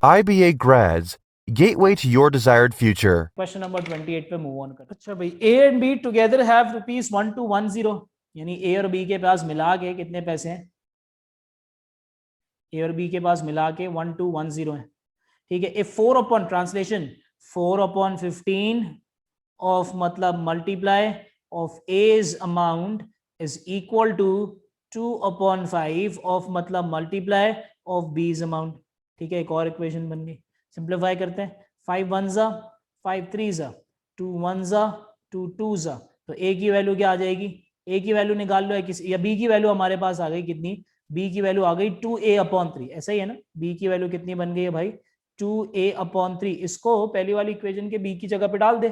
IBA grads, gateway to your desired future. Question number 28 पे move on कर। अच्छा भाई, A and be together have ₹1210, यानी ए और बी के पास मिला के कितने पैसे हैं? ए और बी के पास मिला के 1210 है, ठीक है। If 4 upon translation 4 upon 15 of मतलब multiply of A's amount is equal to 2 upon 5 of मतलब मल्टीप्लाई ऑफ बीज अमाउंट, ठीक है। एक और इक्वेशन बन गई, सिंप्लीफाई करते हैं। 5 1 जा 5 3 जा 2 1 जा 2 2 जा, तो ए की वैल्यू क्या आ जाएगी? ए की वैल्यू निकाल लो, या बी की वैल्यू हमारे पास आ गई कितनी? बी की वैल्यू आ गई 2a/3, ऐसा ही है ना। बी की वैल्यू कितनी बन गई है भाई? 2a/3। इसको पहली वाली इक्वेशन के बी की जगह पे डाल दे,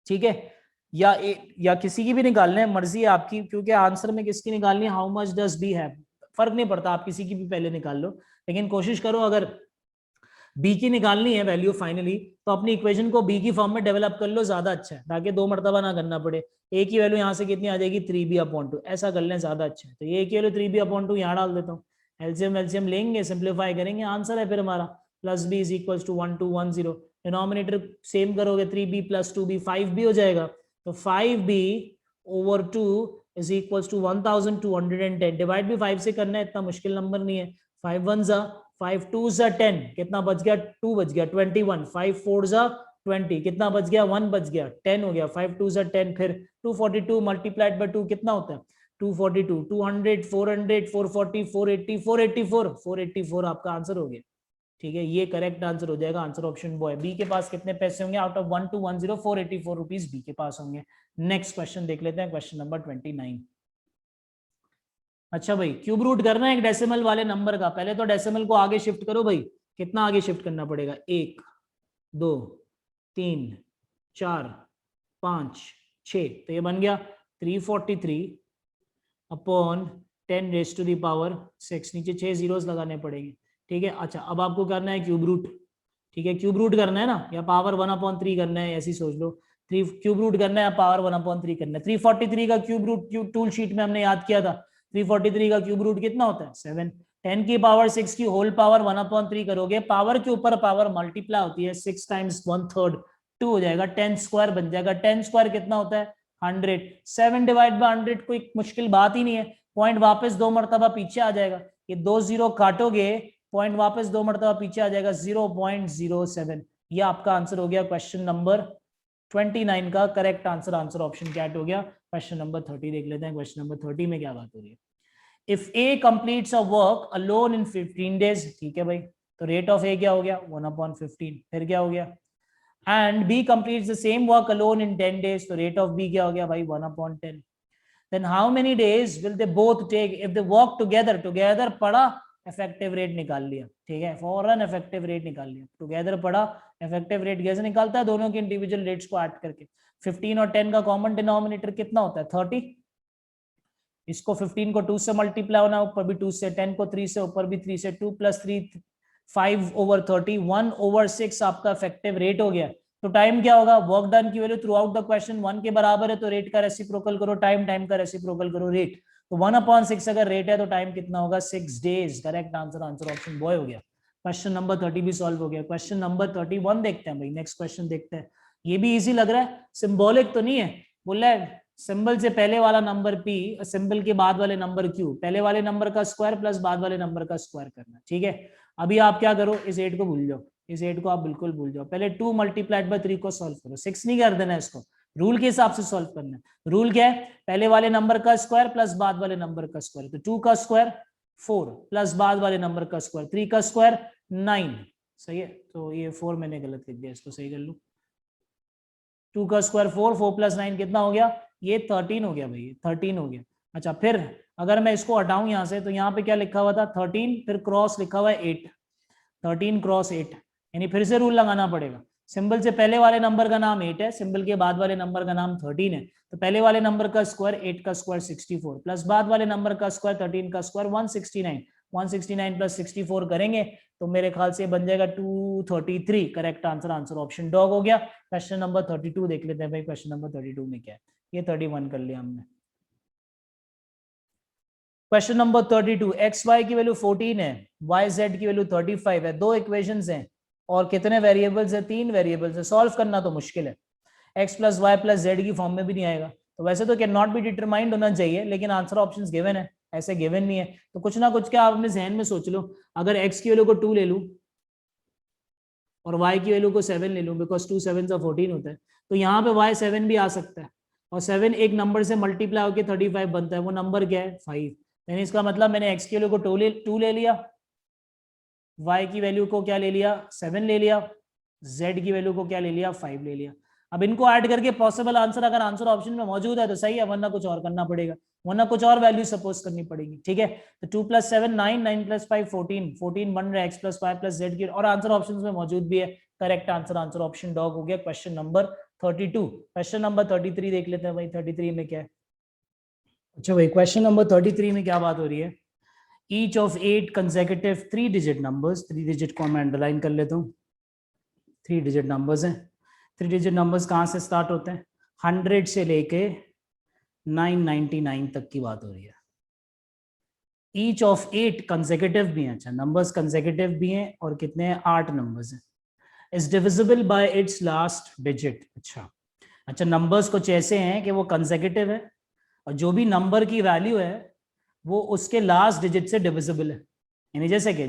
ठीक है। या किसी की भी निकालना है, मर्जी है आपकी, क्योंकि आंसर में किसकी निकालनी है? How much does B have, फर्क नहीं पड़ता, आप किसी की भी पहले निकाल लो, लेकिन कोशिश करो अगर बी की निकालनी है वैल्यू फाइनली, तो अपनी इक्वेशन को बी की फॉर्म में डेवलप कर लो, ज्यादा अच्छा है, ताकि 2 मरतबा ना करना पड़े। ए की वैल्यू यहाँ से कितनी आ जाएगी? 3b/2, ऐसा कर लें, ज्यादा अच्छा है। तो ए की वैल्यू 3b/2 यहाँ डाल देता हूँ, एलसीएम लेंगे, सिंप्लीफाई करेंगे, आंसर है फिर हमारा plus B is equal to 1210। Denominator same करोगे, 3b + 2b 5b हो जाएगा, तो 5b/2 is equal to 1210। Divide भी 5 से करना है, इतना मुश्किल नंबर नहीं है। 5 1 जा 5 2 जा 10, कितना बच गया? 2 बच गया, 21। 5 4 जा 20, कितना बच गया? 1 बच गया, 10 हो गया। 5 2 जा 10, फिर 242 मल्टीप्लाइड बाय 2 कितना होता है? 242, 200, 400, 440, 480, 484, 484 आपका आंसर हो गया, ठीक है। ये करेक्ट आंसर हो जाएगा, आंसर ऑप्शन बॉय। बी के पास कितने पैसे होंगे? आउट ऑफ 1210 484 रुपीज बी के पास होंगे। नेक्स्ट क्वेश्चन देख लेते हैं, क्वेश्चन नंबर 29। अच्छा भाई, क्यूब रूट करना है एक डेसिमल वाले नंबर का। पहले तो डेसिमल को आगे शिफ्ट करो भाई, कितना आगे शिफ्ट करना पड़ेगा? 1 2 3 4 5 6, तो ये बन गया 343/10⁻⁶, नीचे 6 जीरोस लगाने पड़ेंगे, ठीक है। अच्छा, अब आपको करना है क्यूब रूट, ठीक है। क्यूब रूट करना है ना, या पावर 1/3 करना है, ऐसी सोच लो। 3 क्यूब रूट करना है या पावर 1/3 करना है। 343 का क्यूब रूट टूल शीट में हमने याद किया था। 343 का क्यूब रूट कितना होता है? 7। 10 की पावर 6 की होल पावर 1/3 करोगे, पावर के ऊपर पावर मल्टीप्लाई होती है, 6 टाइम्स 1/3 2 हो जाएगा, 10 स्क्वायर बन जाएगा। 10 स्क्वायर कितना होता है? 100। 7 डिवाइड बाय 100 कोई मुश्किल बात ही नहीं है। पॉइंट वापस 2 मरतबा पीछे आ जाएगा, ये 2 जीरो काटोगे, पॉइंट वापस 2 मरतबा पीछे आ जाएगा, 0.07। ये आपका आंसर हो गया क्वेश्चन नंबर 29 का correct answer. Answer option cat हो गया। क्वेश्चन नंबर 30 देख लेते हैं। क्वेश्चन नंबर 30 में क्या बात हो रही है? If A completes a work alone in 15 days, ठीक है भाई, तो रेट ऑफ ए क्या हो गया? 1/15। फिर क्या हो गया? And B completes the same work alone in 10 days, तो रेट ऑफ बी क्या हो गया भाई? 1/10। then how many days will they both take if they work together? together पढ़ा, इफेक्टिव रेट निकाल लिया, ठीक है। फॉरन इफेक्टिव रेट निकाल लिया। टुगेदर पढ़ा, इफेक्टिव रेट कैसे निकालता है? दोनों के इंडिविजुअल रेट्स को ऐड करके। 15 और 10 का कॉमन डिनोमिनेटर कितना होता है? 30। इसको 15 को 2 से मल्टीप्लाई होना, ऊपर भी 2 से, 10 को 3 से, ऊपर भी 3 से, 2 + 3 5/30, 1/6 आपका इफेक्टिव रेट हो गया। तो टाइम क्या होगा? वर्क डन की value through out the question 1 के बराबर है, तो रेट का रेसिप्रोकल करो, टाइम का रेसिप्रोकल करो रेट। तो 1/6 अगर रेट है तो टाइम कितना होगा? 6 days. Correct answer, answer option boy हो गया। क्वेश्चन नंबर 30 भी सॉल्व हो गया। क्वेश्चन नंबर 31 देखते हैं भाई। नेक्स्ट क्वेश्चन देखते हैं, ये भी इजी लग रहा है, सिंबॉलिक तो नहीं है। बोल रहा है सिंबल से पहले वाला नंबर पी, सिंबल के बाद वाले नंबर क्यू, पहले वाले नंबर का स्क्वायर प्लस बाद वाले नंबर का स्क्वायर करना, ठीक है। अभी आप क्या करो, इस 8 को भूल जाओ, इस 8 को आप बिल्कुल भूल जाओ। पहले 2 × 3 को सॉल्व करो, 6 नहीं कर देना इसको, रूल के हिसाब से सॉल्व करना है। रूल क्या है? पहले वाले नंबर का स्क्वायर प्लस बाद वाले नंबर का स्क्वायर, तो 2 का स्क्वायर 4 प्लस बाद वाले नंबर का स्क्वायर 3 का स्क्वायर 9, सही है। तो ये 4 मैंने गलत लिख दिया, इसको सही कर लूं। 2 का स्क्वायर 4, 4 + 9 कितना हो गया? ये 13 हो गया भाई, 13 हो गया। अच्छा, फिर अगर मैं इसको हटाऊं यहां से, तो यहाँ पे क्या लिखा हुआ था? 13, फिर क्रॉस लिखा हुआ है 8, 13 × 8, यानी फिर से रूल लगाना पड़ेगा। सिंबल से पहले वाले नंबर का नाम 8 है, सिंबल के बाद वाले नंबर का नाम 13 है, तो पहले वाले नंबर का स्क्वायर 8 का स्क्वायर 64 प्लस बाद वाले नंबर का स्क्वायर 13 का स्क्वायर 169, 169 + 64 करेंगे तो मेरे ख्याल से बन जाएगा 233। Correct answer, answer option dog हो गया। क्वेश्चन नंबर 32 देख लेते हैं भाई। क्वेश्चन नंबर 32 में क्या है? ये 31 कर लिया हमने। क्वेश्चन नंबर 32, एक्स वाई की वैल्यू 14 है, वाई जेड की वैल्यू 35 है, दो इक्वेशंस हैं और कितने वेरिएबल्स है? 3 वेरिएबल्स है। सॉल्व करना तो मुश्किल है, X plus Y plus Z की फॉर्म में भी नहीं आएगा। तो वैसे तो कैन नॉट बी डिटरमाइंड होना चाहिए, लेकिन आंसर ऑप्शंस गिवन है, ऐसे गिवन नहीं है। तो कुछ ना कुछ क्या आप अपने जहन में सोच लो, अगर एक्स की वैल्यू को 2 ले लूं और वाई की वैल्यू को 7 ले लूं, बिकॉज 2 7 14 होता है, तो यहाँ पे वाई 7 भी आ सकता है, और 7 एक नंबर से मल्टीप्लाई होकर 35 बनता है, वो नंबर क्या है? 5। यानी इसका मतलब मैंने एक्स की वैल्यू को 2 ले लिया, वाई की वैल्यू को क्या ले लिया? 7 ले लिया, जेड की वैल्यू को क्या ले लिया? 5 ले लिया। अब इनको ऐड करके पॉसिबल आंसर अगर आंसर ऑप्शन में मौजूद है तो सही है, वरना कुछ और करना पड़ेगा, वरना कुछ और वैल्यू सपोज करनी पड़ेगी। ठीक है, तो 2 + 7 9, 9 + 5 14, 14 बन रहा है X plus Y plus Z की, और आंसर ऑप्शन में मौजूद भी है। Correct answer, answer option dog हो गया क्वेश्चन नंबर 32। क्वेश्चन नंबर 33 देख लेते हैं भाई, 33 में क्या है। अच्छा भाई, क्वेश्चन नंबर 33 में क्या बात हो रही है? Each of 8 consecutive 3-digit numbers, 3 digit को मैं अंडरलाइन कर लेता हूँ, 3-digit numbers हैं। 3-digit numbers कहाँ से स्टार्ट होते हैं? 100 से लेके 999 तक की बात हो रही है। Each of 8 consecutive भी हैं, अच्छा numbers consecutive भी हैं, और कितने हैं? 8 numbers हैं। Is divisible by its last digit। अच्छा numbers कुछ ऐसे हैं कि वो consecutive है, और जो भी नंबर की वैल्यू है वो उसके लास्ट डिजिट से डिविजिबल है। यानी जैसे कि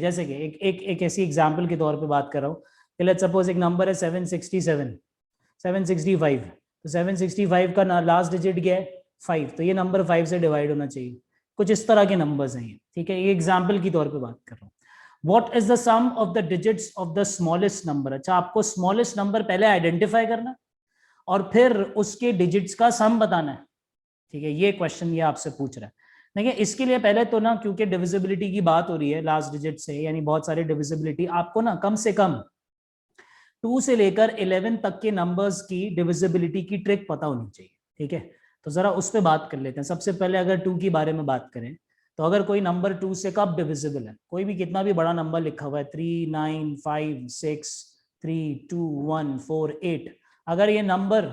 एक ऐसी एग्जांपल के तौर पे बात कर रहा हूँ कि लेट्स सपोज एक नंबर है 765, तो 765 का लास्ट डिजिट क्या है? 5, तो ये नंबर 5 से डिवाइड होना चाहिए। कुछ इस तरह के नंबर्स हैं ये, ठीक है, ये एग्जांपल की तौर पे बात कर रहा हूँ। What is the sum of the digits of the smallest number. अच्छा, आपको स्मॉलेस्ट नंबर पहले आइडेंटिफाई करना और फिर उसके डिजिट्स का सम बताना है। ठीक है, ये क्वेश्चन ये आपसे पूछ रहा है। देखिए, इसके लिए पहले तो ना, क्योंकि डिविजिबिलिटी की बात हो रही है लास्ट डिजिट से, यानी बहुत सारे डिविजिबिलिटी, आपको ना कम से कम 2 से लेकर 11 तक के नंबर्स की डिविजिबिलिटी की ट्रिक पता होनी चाहिए। ठीक है, तो जरा उस पर बात कर लेते हैं। सबसे पहले अगर 2 के बारे में बात करें, तो अगर कोई नंबर 2 से कब डिविजिबल है, कोई भी कितना भी बड़ा नंबर लिखा हुआ है 3 9 5 6 3 2 1 4 8, अगर ये नंबर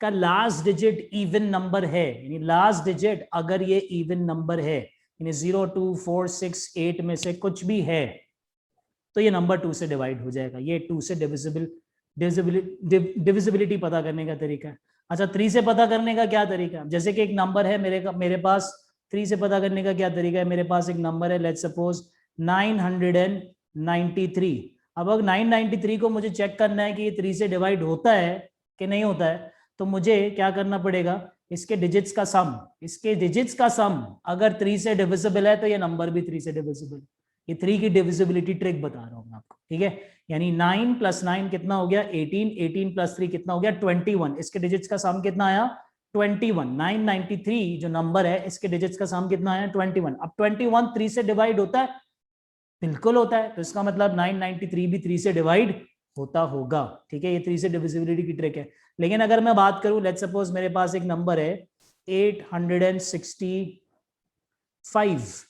का लास्ट डिजिट इवन नंबर है, यानी लास्ट डिजिट अगर ये इवन नंबर है, यानी 0 2 4 6 8 में से कुछ भी है, तो ये नंबर 2 से डिवाइड हो जाएगा। ये 2 से डिविजिबिलिटी पता करने का तरीका है। अच्छा, 3 से पता करने का क्या तरीका है? जैसे कि एक नंबर है मेरे पास, 3 से पता करने का क्या तरीका है? मेरे पास एक नंबर है, लेट्स सपोज 993। अब अगर 993 को मुझे चेक करना है कि ये 3 से डिवाइड होता है कि नहीं होता है, तो मुझे क्या करना पड़ेगा? इसके डिजिट्स का सम, इसके डिजिट्स का सम अगर 3 से डिविजिबल है तो ये नंबर भी 3 से डिविजिबल। ये 3 की डिविजिबिलिटी ट्रिक बता रहा हूं मैं आपको। ठीक है, यानी 9 + 9 कितना हो गया? 18, 18 + 3 कितना हो गया? 21। इसके डिजिट्स का सम कितना आया? 21। 993 जो नंबर है, इसके डिजिट्स का सम कितना आया? 21। अब 21 3 से डिवाइड होता है? बिल्कुल होता है, तो इसका मतलब 993 भी 3 से डिवाइड होता होगा। ठीक है, ये 3 से डिविजिबिलिटी की ट्रिक है। लेकिन अगर मैं बात करूं, लेट्स सपोज मेरे पास एक नंबर है 865,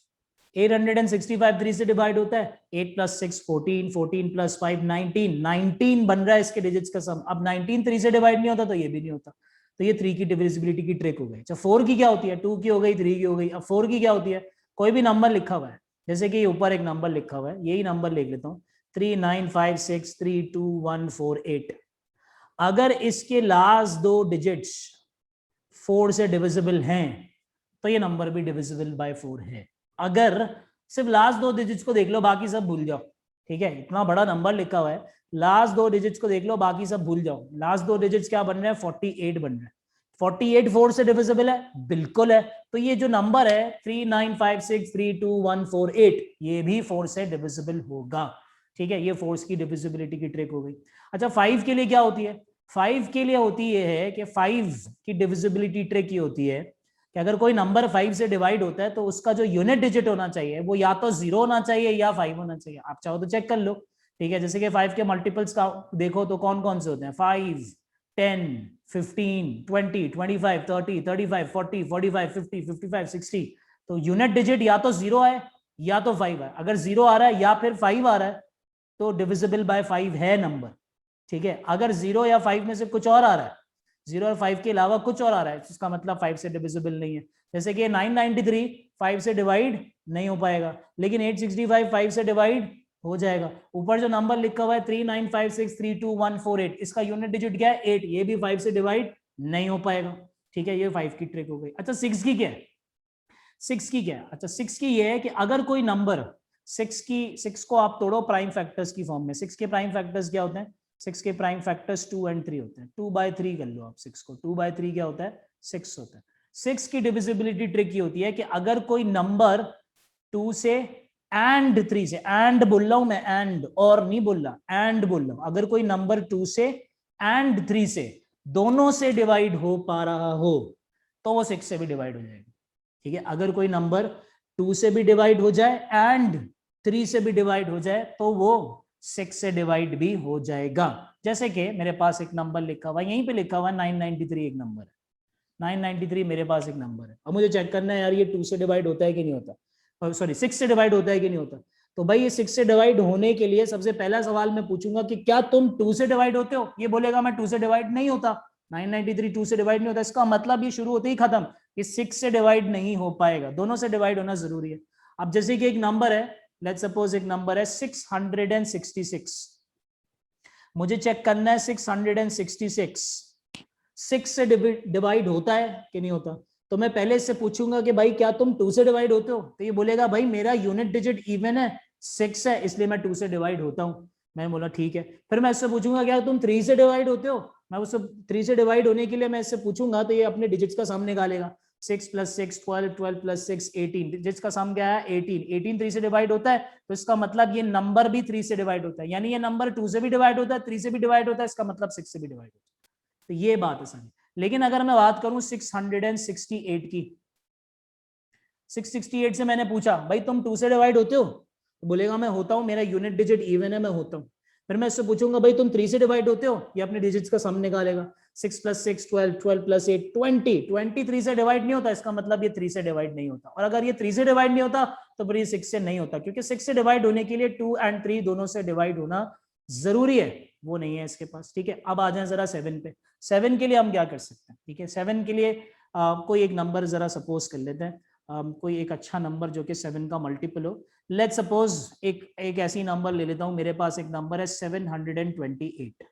865 3 से डिवाइड होता है? 8 + 6 14, 14 + 5 19, 19 बन रहा है इसके डिजिट्स का सम। अब 19 3 से डिवाइड नहीं होता तो ये भी नहीं होता, तो ये 3 की डिविजिबिलिटी की ट्रिक हो गई। अच्छा, 4 की क्या होती है? 2 की हो गई, 3 की हो गई, अब 4 की क्या होती है? कोई भी नंबर लिखा हुआ है, जैसे कि ऊपर एक नंबर लिखा हुआ है, यही नंबर लिख लेता हूँ 39563214 अगर इसके लास्ट 2 डिजिट्स 4 से डिविजिबल हैं तो ये नंबर भी डिविजिबल बाय 4 है। अगर सिर्फ लास्ट 2 डिजिट्स को देख लो, बाकी सब भूल जाओ। ठीक है, इतना बड़ा नंबर लिखा हुआ है, लास्ट 2 डिजिट्स को देख लो, बाकी सब भूल जाओ। लास्ट 2 डिजिट्स क्या बन रहे हैं? 48 बन रहे हैं। 48 4 से डिविजिबल है? बिल्कुल है। तो ये जो नंबर है 39563214 ये भी 4 से डिविजिबल होगा। ठीक है, ये 4 की डिविजिबिलिटी की ट्रिक हो गई। अच्छा, 5 के लिए क्या होती है? 5 के लिए होती है कि 5 की डिविजिबिलिटी ट्रिक ये होती है कि अगर कोई नंबर 5 से डिवाइड होता है तो उसका जो यूनिट डिजिट होना चाहिए वो या तो 0 होना चाहिए या 5 होना चाहिए। आप चाहो तो चेक कर लो। ठीक है, जैसे कि 5 के मल्टीपल्स का देखो तो कौन कौन से होते हैं? 5 10 15 20 25 30 35 40 45 50 55 60। तो यूनिट डिजिट या तो 0 है या तो 5 है। अगर 0 आ रहा है या फिर 5 आ रहा है तो डिविजिबल बाय 5 है नंबर। ठीक है, अगर 0 या 5 में से कुछ और आ रहा है, 0 और 5 के अलावा कुछ और आ रहा है, इसका मतलब 5 से डिविजिबल नहीं है। जैसे कि 993 5 से डिवाइड नहीं हो पाएगा, लेकिन 865 5 से डिवाइड हो जाएगा। ऊपर जो नंबर लिखा हुआ है 395632148, इसका यूनिट डिजिट क्या है 8, ये भी 5 से डिवाइड नहीं हो पाएगा। ठीक है, ये 5 की ट्रिक हो गई। अच्छा 6 की क्या है, 6 की क्या है? अच्छा 6 की ये है कि अगर कोई नंबर 6 को आप तोड़ो प्राइम फैक्टर्स की फॉर्म में। 6 के प्राइम फैक्टर्स क्या होते हैं? 6 के प्राइम फैक्टर्स 2 और 3 होते हैं। 2/3 कर लो आप 6 को, 2/3 क्या होता है? 6 होता है। 6 की डिविजिबिलिटी ट्रिक ये होती है कि अगर कोई नंबर 2 से एंड 3 से, एंड बोल रहा हूं मैं, एंड और नहीं बोल रहा, एंड बोल रहा हूं, अगर कोई नंबर 2 से एंड 3 से दोनों से डिवाइड हो पा रहा हो तो वो 6 से भी डिवाइड हो जाएगा। ठीक है, अगर कोई नंबर 2 से भी डिवाइड हो जाए एंड 3 से भी डिवाइड हो जाए तो वो 6 से डिवाइड भी हो जाएगा। जैसे कि मेरे पास एक नंबर लिखा हुआ है, यहीं पे लिखा हुआ है 993 एक नंबर है, 993 मेरे पास एक नंबर है। अब मुझे चेक करना है यार ये 2 से डिवाइड होता है कि नहीं होता, सॉरी 6 से डिवाइड होता है कि नहीं होता। तो भाई ये 6 से डिवाइड होने के लिए सबसे पहला सवाल मैं पूछूंगा कि क्या तुम 2 से डिवाइड होते हो? ये बोलेगा मैं 2 से डिवाइड नहीं होता, 993 2 से डिवाइड नहीं होता, इसका मतलब ये शुरू होते ही खत्म, कि 6 से डिवाइड नहीं हो पाएगा, दोनों से डिवाइड होना जरूरी है। अब जैसे कि एक नंबर है, लेट्स सपोज एक नंबर है 666, मुझे चेक करना है 666 6 से डिवाइड होता है कि नहीं होता। तो मैं पहले इससे पूछूंगा कि भाई क्या तुम 2 से डिवाइड होते हो? तो ये बोलेगा भाई मेरा यूनिट डिजिट इवन है, 6 है, इसलिए मैं 2 से डिवाइड होता हूं। मैंने बोला ठीक है। फिर मैं इससे पूछूंगा क्या तुम 3 से डिवाइड होते हो? मैं उससे 3 से डिवाइड होने के लिए मैं इससे पूछूंगा तो ये अपने डिजिट्स का सम निकालेगा, 6 + 6 12, 12 + 6 18, डिजिट्स का सम क्या है 18, 18 3 से डिवाइड होता है, तो इसका मतलब ये नंबर भी 3 से डिवाइड होता है, यानी ये नंबर 2 से भी डिवाइड होता है, 3 से भी डिवाइड होता है, इसका मतलब 6 से भी डिवाइड होता है। तो ये बात है सारी। लेकिन अगर मैं बात करूं 668 की, 668 से मैंने पूछा भाई तुम 2 से डिवाइड होते हो? तो बोलेगा मैं होता हूं, मेरा यूनिट डिजिट इवन है, मैं होता हूं। फिर मैं इससे पूछूंगा भाई तुम 3 से डिवाइड होते हो? ये अपने डिजिट्स का सम निकालेगा, 6 + 6 12, 12 + 8 20, 20 3 से डिवाइड नहीं होता, इसका मतलब ये 3 से डिवाइड नहीं होता। और अगर ये 3 से डिवाइड नहीं होता तो फिर ये 6 से नहीं होता, क्योंकि 6 से डिवाइड होने के लिए 2 और 3 दोनों से डिवाइड होना जरूरी है, वो नहीं है इसके पास। ठीक है, अब आ जाए जरा 7 पे। 7 के लिए हम क्या कर सकते हैं? ठीक है, 7 के लिए कोई एक नंबर जरा सपोज कर लेते हैं, कोई एक अच्छा नंबर जो कि 7 का मल्टीपल हो। लेट्स सपोज एक ऐसी नंबर ले लेता हूं, मेरे पास एक नंबर है 728।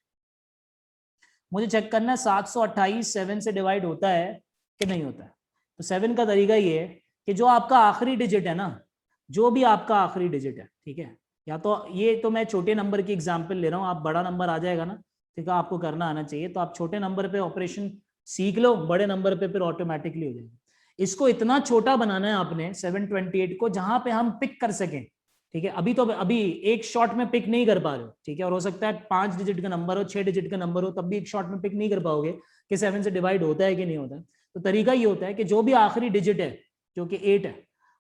मुझे चेक करना है 728 7 से डिवाइड होता है कि नहीं होता है। तो 7 का तरीका ये है कि जो आपका आखिरी डिजिट है ना, जो भी आपका आखिरी डिजिट है, ठीक है, या तो ये तो मैं छोटे नंबर की एग्जांपल ले रहा हूं, आप बड़ा नंबर आ जाएगा ना, ठीक है, आपको करना आना चाहिए, तो आप छोटे नंबर पे ऑपरेशन सीख लो, बड़े नंबर पे फिर ऑटोमेटिकली हो जाएगा। इसको इतना छोटा बनाना है आपने 728 को जहां पे हम पिक कर सकें। ठीक है, अभी एक शॉट में पिक नहीं कर पा रहे हो, ठीक है, और हो सकता है 5 डिजिट का नंबर हो, 6 डिजिट का नंबर हो, तब भी एक शॉट में पिक नहीं कर पाओगे कि 7 से डिवाइड होता है कि नहीं होता। तो तरीका ये होता है कि जो भी आखिरी डिजिट है जो कि 8 है,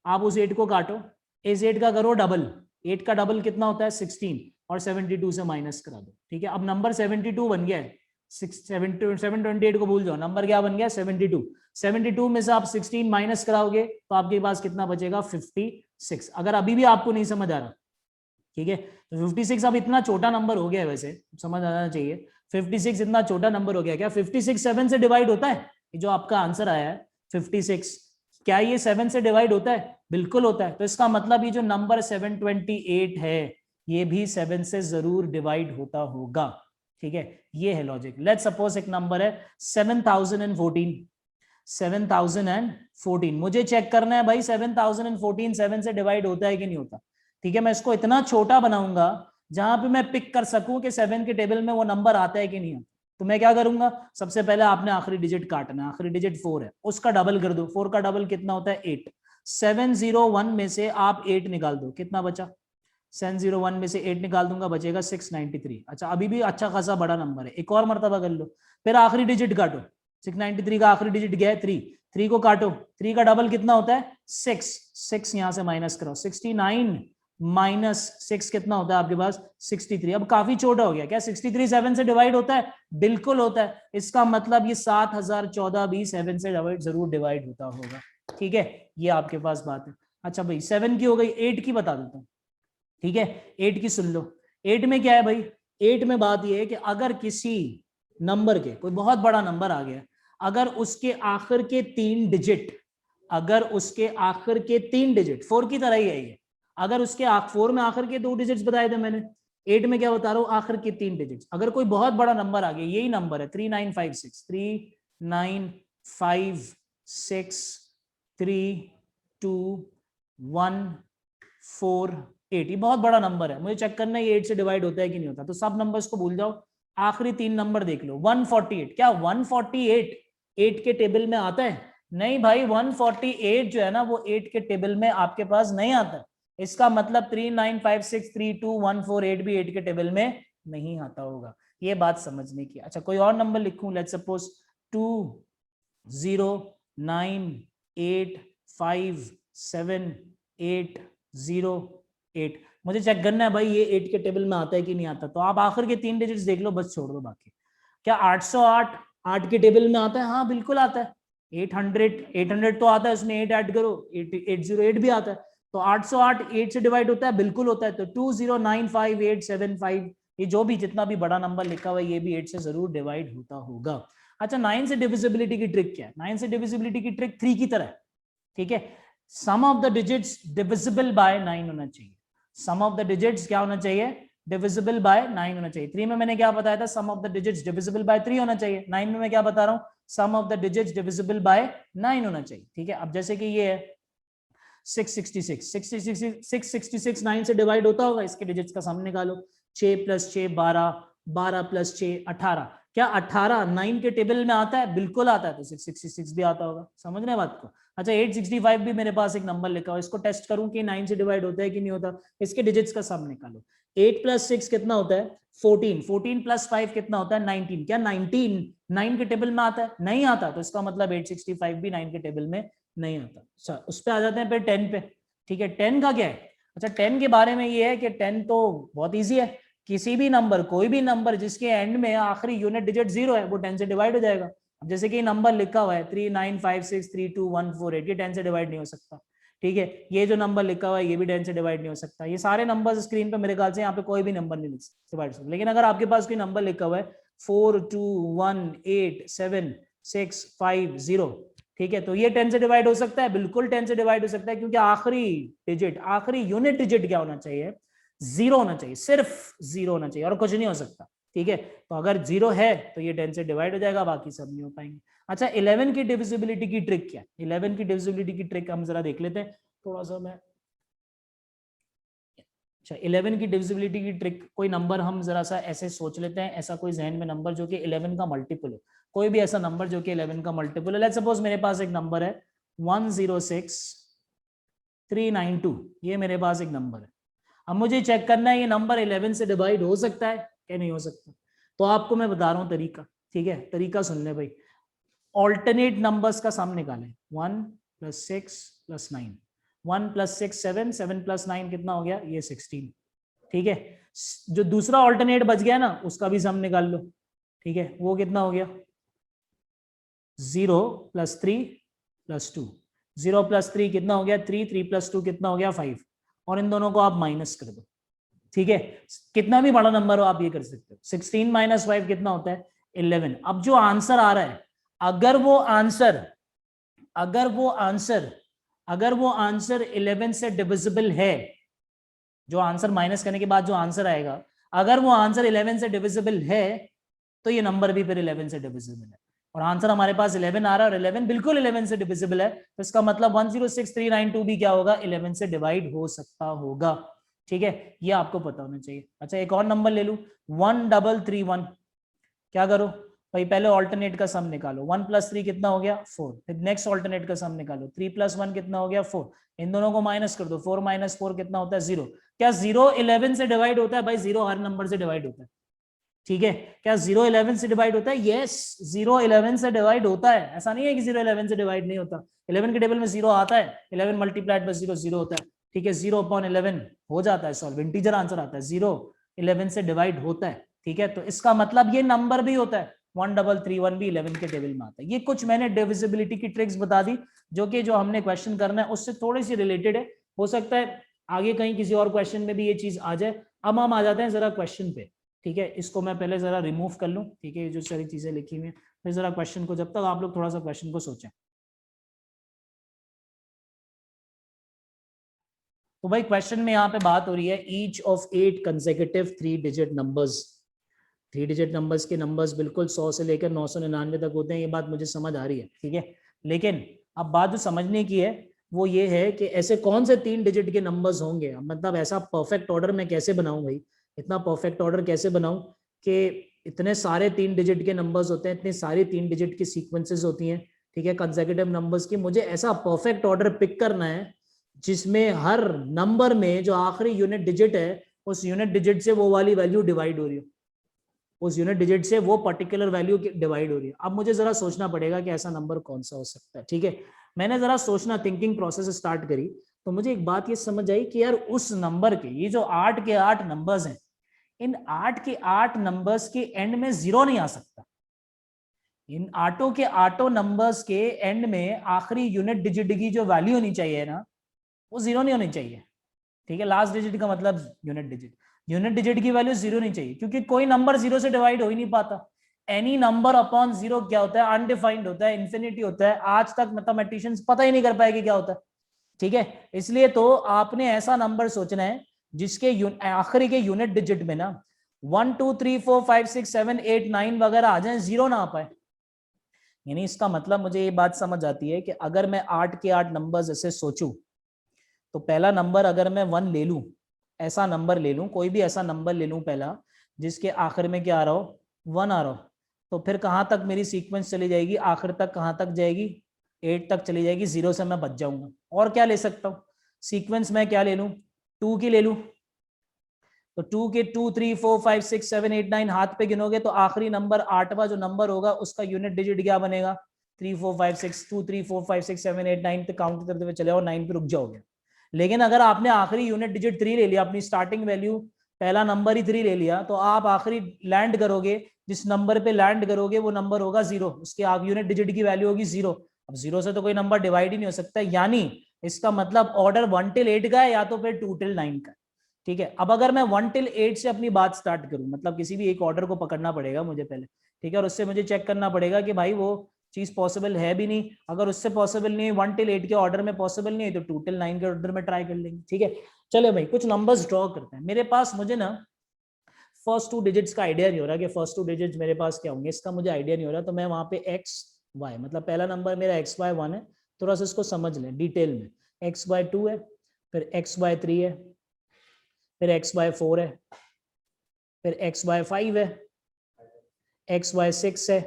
आप उस 8 को काटो, इस 8 का करो डबल, 8 का डबल कितना होता है 16, और 72 से माइनस करा दो। ठीक है, अब नंबर 72 बन गया है, 728 को भूल जाओ, नंबर क्या बन गया 72। 72 में से आप 16 माइनस कराओगे तो आपके पास कितना बचेगा 56। अगर अभी भी आपको नहीं समझ आ रहा, ठीक है, तो 56 अब इतना छोटा नंबर हो गया है, वैसे समझ आना चाहिए 56 इतना छोटा नंबर हो गया। क्या 56 7 से डिवाइड होता है? जो आपका आंसर आया है 56, क्या ये 7 से डिवाइड होता है? बिल्कुल होता है। तो इसका मतलब ये जो नंबर 728 है ये भी 7 से जरूर डिवाइड होता होगा। ठीक है, ये है लॉजिक। लेट्स सपोज एक नंबर है 7014, 7014, मुझे चेक करना है भाई 7014 7 से डिवाइड होता है कि नहीं होता। ठीक है, मैं इसको इतना छोटा बनाऊंगा जहां पे मैं पिक कर सकूं कि 7 के टेबल में वो नंबर आता है कि नहीं आता। तो मैं क्या करूंगा, सबसे पहले आपने आखिरी डिजिट काटना है, आखिरी डिजिट 4 है, उसका डबल कर दो, 4 का डबल कितना होता है 8, 701 में से आप 8 निकाल दो, कितना बचा 701 में से 8 निकाल दूंगा, बचेगा 693। अच्छा, अभी भी अच्छा खासा बड़ा नंबर है, एक और मर्तबा कर लो, फिर आखिरी डिजिट काटो, 693 का आखिरी डिजिट गया है 3 को काटो, 3 का डबल कितना होता है 6 यहां से माइनस करो, 69 माइनस 6 कितना होता है आपके पास 63। अब काफी छोटा हो गया, क्या 63 7 से डिवाइड होता है? बिल्कुल होता है। इसका मतलब ये 7014 भी 7 से जरूर डिवाइड होता होगा। ठीक है, ये आपके पास बात है। अच्छा भाई 7 की हो गई, 8 की बता देता हूँ। ठीक है, 8 की सुन लो। 8 में क्या है भाई, 8 में बात यह है कि अगर किसी नंबर के कोई बहुत बड़ा नंबर आ गया, अगर उसके आखिर के 3 डिजिट अगर उसके आखिर के 3 डिजिट, 4 की तरह ही है ये, अगर उसके 4 में आखिर के 2 डिजिट्स बताए थे मैंने, 8 में क्या बता रहा हूँ, आखिर के 3 डिजिट्स। अगर कोई बहुत बड़ा नंबर आ गया, यही नंबर है 3956, 3956321448, ये बहुत बड़ा नंबर है, मुझे चेक करना है ये 8 से डिवाइड होता है कि नहीं होता। तो सब नंबर्स को भूल जाओ, आखिरी 3 नंबर देख लो। 148, क्या 148 8 के टेबल में आता है? नहीं भाई, 148 जो है ना वो 8 के टेबल में आपके पास नहीं आता है। इसका मतलब 3956321448 भी 8 के टेबल में नहीं आता होगा। ये बात समझने की। अच्छा, कोई और नंबर लिखूं, लेट्स सपोज 209857808। मुझे चेक करना है भाई ये 8 के टेबल में आता है कि नहीं आता। तो आप आखिर के 3 डिजिट्स देख लो, बस छोड़ दो बाकी। क्या 808 8 के टेबल में आता है? हाँ बिल्कुल आता है। 800 तो आता है, उसमें 8 ऐड करो, 808 भी आता है। तो 808 8 से डिवाइड होता है? बिल्कुल होता है। तो 2095875, ये जो भी जितना भी बड़ा नंबर लिखा हुआ है ये भी 8 से जरूर डिवाइड होता होगा। अच्छा, 9 से डिविजिबिलिटी की ट्रिक क्या है? 9 से डिविजिबिलिटी की ट्रिक 3 की तरह, ठीक है। Sum of the digits divisible by 9 होना चाहिए। सम ऑफ द डिजिट्स क्या होना चाहिए? डिविजिबल बाय 9 होना चाहिए। 3 में मैंने क्या बताया था? Sum of the digits divisible by 3 होना चाहिए। 9 में मैं क्या बता रहा हूं? Sum of the digits divisible by 9 होना चाहिए, ठीक है। अब जैसे कि ये है 666 9 से डिवाइड होता होगा, इसके डिजिट्स का सम निकालो। 6 + 6 12, 12 + 6 18। क्या 18 9 के टेबल में आता है? बिल्कुल आता है। तो 666 भी आता होगा। समझ रहे हैं बात को? अच्छा, 865 भी मेरे पास एक नंबर लिखा हुआ है, इसको टेस्ट करूं कि 9 से डिवाइड होता है कि नहीं होता। इसके डिजिट्स का सम निकालो। 8 + 6 कितना होता है? 14। 14 + 5 कितना होता है? 19। क्या 19 9 के टेबल में आता है? नहीं आता। तो इसका मतलब 865 भी 9 के टेबल में नहीं आता। अच्छा, उस पे आ जाते हैं फिर 10 पे, ठीक है। 10 का क्या है? अच्छा, 10 के बारे में ये है कि 10 तो बहुत इजी है। किसी भी नंबर, कोई भी नंबर जिसके एंड में आखिरी यूनिट डिजिट 0 है वो 10 से डिवाइड हो जाएगा। अब जैसे कि नंबर लिखा हुआ है 395632148, ये 10 से डिवाइड नहीं हो सकता, ठीक है। ये जो नंबर लिखा हुआ है ये भी 10 से डिवाइड नहीं हो सकता। ये सारे नंबर स्क्रीन पे मेरे ख्याल से यहाँ पे कोई भी नंबर नहीं डिवाइड हो सकता। लेकिन अगर आपके पास कोई नंबर लिखा हुआ है 4218765 ठीक है, तो ये 10 से डिवाइड हो सकता है, बिल्कुल 10 से डिवाइड हो सकता है, क्योंकि आखिरी डिजिट, आखिरी यूनिट डिजिट क्या होना चाहिए? 0 होना चाहिए, सिर्फ 0 होना चाहिए और कुछ नहीं हो सकता, ठीक है। तो अगर 0 है तो ये 10 से डिवाइड हो जाएगा, बाकी सब नहीं हो पाएंगे। अच्छा, 11 की डिविजिबिलिटी की ट्रिक क्या है? 11 की डिविजिबिलिटी की ट्रिक हम जरा देख लेते हैं थोड़ा सा। मैं अच्छा, 11 की डिविजिबिलिटी की ट्रिक, कोई नंबर हम जरा सा ऐसे सोच लेते हैं, ऐसा कोई जहन में नंबर जो कि 11 का मल्टीपल हो, कोई भी ऐसा नंबर जो कि 11 का मल्टीपल है। लेट्स सपोज मेरे पास एक नंबर है 106392, ये मेरे पास एक नंबर है। अब मुझे चेक करना है ये नंबर 11 से डिवाइड हो सकता है क्या नहीं हो सकता। तो आपको मैं बता रहा हूँ तरीका, ठीक है। तरीका सुन ले भाई। ऑल्टरनेट नंबर्स का सम निकालें। 1 + 6 + 9, 1 + 6 7, 7 + 9 कितना हो गया? ये 16, ठीक है। जो दूसरा ऑल्टरनेट बच गया ना उसका भी सम निकाल लो, ठीक है। वो कितना हो गया? 0 + 3 + 2, 0 + 3 कितना हो गया? 3, 3 + 2 कितना हो गया? 5, और इन दोनों को आप माइनस कर दो, ठीक है। कितना भी बड़ा नंबर हो आप ये कर सकते हो। 16 - 5 कितना होता है? 11। अब जो आंसर आ रहा है, अगर वो आंसर अगर वो आंसर 11 से डिविजिबल है, जो आंसर माइनस करने के बाद जो आंसर आएगा, अगर वो आंसर 11 से डिविजिबल है तो ये नंबर भी फिर 11 से डिविजिबल है। और आंसर हमारे पास 11 आ रहा है और 11 बिल्कुल 11 से डिविजिबल है, तो इसका मतलब 106392 भी क्या होगा? 11 से डिवाइड हो सकता होगा, ठीक है। ये आपको पता होना चाहिए। अच्छा, एक और नंबर ले लूं 1331। क्या करो भाई? पहले ऑल्टरनेट का सम निकालो। 1 + 3 कितना हो गया? 4। फिर नेक्स्ट ऑल्टरनेट का सम निकालो। 3 + 1 कितना हो गया? 4। इन दोनों को माइनस कर दो। 4 - 4 कितना होता है? 0। क्या 0 11 से डिवाइड होता है? भाई 0 हर नंबर से डिवाइड होता है, ठीक है। क्या 0 11 से डिवाइड होता है? यस, 0 11 से डिवाइड होता है। ऐसा नहीं है कि 0 11 से डिवाइड नहीं होता। 11 के टेबल में 0 आता है, 11 मल्टीप्लाइड बाय 0 0 होता है, ठीक है। 0/11 हो जाता है सॉल्व, इंटीजर आंसर आता है। 0 11 से डिवाइड होता है, ठीक है। तो इसका मतलब ये नंबर भी होता है, 1331 भी 11 के टेबल में आता है। ये कुछ मैंने डिविजिबिलिटी की ट्रिक्स बता दी जो कि जो हमने क्वेश्चन करना है उससे थोड़ी सी रिलेटेड है। हो सकता है आगे कहीं किसी और क्वेश्चन में भी ये चीज आ जाए। अब हम आ जाते हैं जरा क्वेश्चन पे, ठीक है। इसको मैं पहले जरा रिमूव कर लूं, ठीक है। ये जो सारी चीजें लिखी हुई हैं, फिर जरा क्वेश्चन को, जब तक आप लोग थोड़ा सा क्वेश्चन को सोचें। तो भाई क्वेश्चन में यहाँ पे बात हो रही है each of 8 consecutive 3 digit numbers. 3 digit numbers के नंबर्स बिल्कुल 100 से लेकर 999 तक होते हैं, ये बात मुझे समझ आ रही है, ठीक है। लेकिन अब बात जो समझने की है वो ये है कि ऐसे कौन से 3 डिजिट के नंबर्स होंगे, मतलब ऐसा परफेक्ट ऑर्डर मैं कैसे बनाऊं भाई, इतना परफेक्ट ऑर्डर कैसे बनाऊं कि इतने सारे 3 डिजिट के नंबर्स होते हैं, इतनी सारी 3 डिजिट की सीक्वेंसेस होती हैं, ठीक है, कंसेक्यूटिव नंबर्स की। मुझे ऐसा परफेक्ट ऑर्डर पिक करना है जिसमें हर नंबर में जो आखिरी यूनिट डिजिट है उस यूनिट डिजिट से वो वाली वैल्यू डिवाइड हो रही हो, उस यूनिट डिजिट से वो पर्टिकुलर वैल्यू डिवाइड हो रही है। अब मुझे जरा सोचना पड़ेगा कि ऐसा नंबर कौन सा हो सकता है, ठीक है। मैंने जरा सोचना, थिंकिंग प्रोसेस स्टार्ट करी, तो मुझे एक बात ये समझ आई कि यार उस नंबर के, ये जो 8 के 8 नंबर्स हैं, इन 8 के 8 नंबर्स के एंड में 0 नहीं आ सकता। इन 8 के 8 नंबर्स के एंड में आखिरी यूनिट डिजिट की जो वैल्यू होनी चाहिए ना, वो 0 नहीं होनी चाहिए, ठीक है। लास्ट डिजिट का मतलब यूनिट डिजिट की वैल्यू 0 नहीं चाहिए, क्योंकि कोई नंबर 0 से डिवाइड हो ही नहीं पाता। एनी नंबर अपॉन 0 क्या होता है, अनडिफाइंड होता है, इंफिनिटी होता है। आज तक मैथमेटिशियंस पता ही नहीं कर पाएंगे क्या होता है, ठीक है। इसलिए तो आपने ऐसा नंबर सोचना है जिसके आखिरी के यूनिट डिजिट में ना 1 2 3 4 5 6 7 8 9 वगैरह आ जाए, 0 ना आ पाए। यानी इसका मतलब मुझे ये बात समझ आती है कि अगर मैं 8 के 8 नंबर्स ऐसे सोचूं, तो पहला नंबर अगर मैं 1 ले लूं, ऐसा नंबर ले लूं, कोई भी ऐसा नंबर ले लूं पहला, जिसके आखिर में क्या आ रहा हो, 1 आ रहा हो, तो फिर कहां तक मेरी सीक्वेंस चली जाएगी, आखिर तक कहां तक जाएगी, 8 तक चली जाएगी। 0 से मैं बच जाऊंगा। और क्या ले सकता हूँ सीक्वेंस, मैं क्या ले लूं, 2 की ले लूं, तो 2 के 2 3 4 5 6 7 8 9 हाथ पे गिनोगे तो आखिरी नंबर 8वां जो नंबर होगा उसका यूनिट डिजिट क्या बनेगा, 3 4 5 6 2 3 4 5 6 7 8 9 पे काउंट करते हुए चले और 9 पे रुक जाओगे। लेकिन अगर आपने आखिरी यूनिट डिजिट 3 ले लिया, अपनी स्टार्टिंग वैल्यू पहला नंबर ही 3 ले लिया, तो आप आखिरी लैंड करोगे, जिस नंबर पे लैंड करोगे वो नंबर होगा 0, उसके आप यूनिट डिजिट की वैल्यू होगी 0। अब 0 से तो कोई नंबर डिवाइड ही नहीं हो सकता, यानी इसका मतलब ऑर्डर 1 till 8 का है या तो फिर 2 till 9 का, ठीक है। अब अगर मैं 1 till 8 से अपनी बात स्टार्ट करूं, मतलब किसी भी एक ऑर्डर को पकड़ना पड़ेगा मुझे पहले, ठीक है, और उससे मुझे चेक करना पड़ेगा कि भाई वो चीज पॉसिबल है भी नहीं। अगर उससे पॉसिबल नहीं है, 1 till 8 के ऑर्डर में पॉसिबल नहीं है, तो 2 till 9 के ऑर्डर में ट्राई कर लेंगे, ठीक है। चलो भाई कुछ नंबर्स ड्रॉ करते हैं। मेरे पास, मुझे ना फर्स्ट 2 डिजिट्स का आइडिया नहीं हो रहा कि फर्स्ट 2 डिजिट्स मेरे पास क्या होंगे, इसका मुझे आइडिया नहीं हो रहा। तो मैं वहां पे एक्स वाई, मतलब पहला नंबर मेरा एक्स वाई 1 है, थोड़ा सा इसको समझ लें डिटेल में। एक्स वाई 2 है, फिर एक्स वाई 3 है, फिर एक्स वाई 4 है, फिर एक्स वाई 5 है, एक्स वाई 6 है,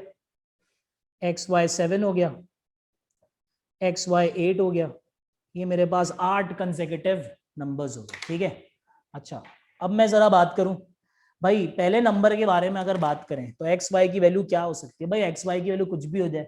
एक्स वाई 7 हो गया, एक्स वाई 8 हो गया। ये मेरे पास 8 कंसेक्यूटिव नंबर्स हो गए, ठीक है। अच्छा, अब मैं जरा बात करूं भाई पहले नंबर के बारे में। अगर बात करें तो एक्स वाई की वैल्यू क्या हो सकती है भाई, एक्स वाई की वैल्यू कुछ भी हो जाए,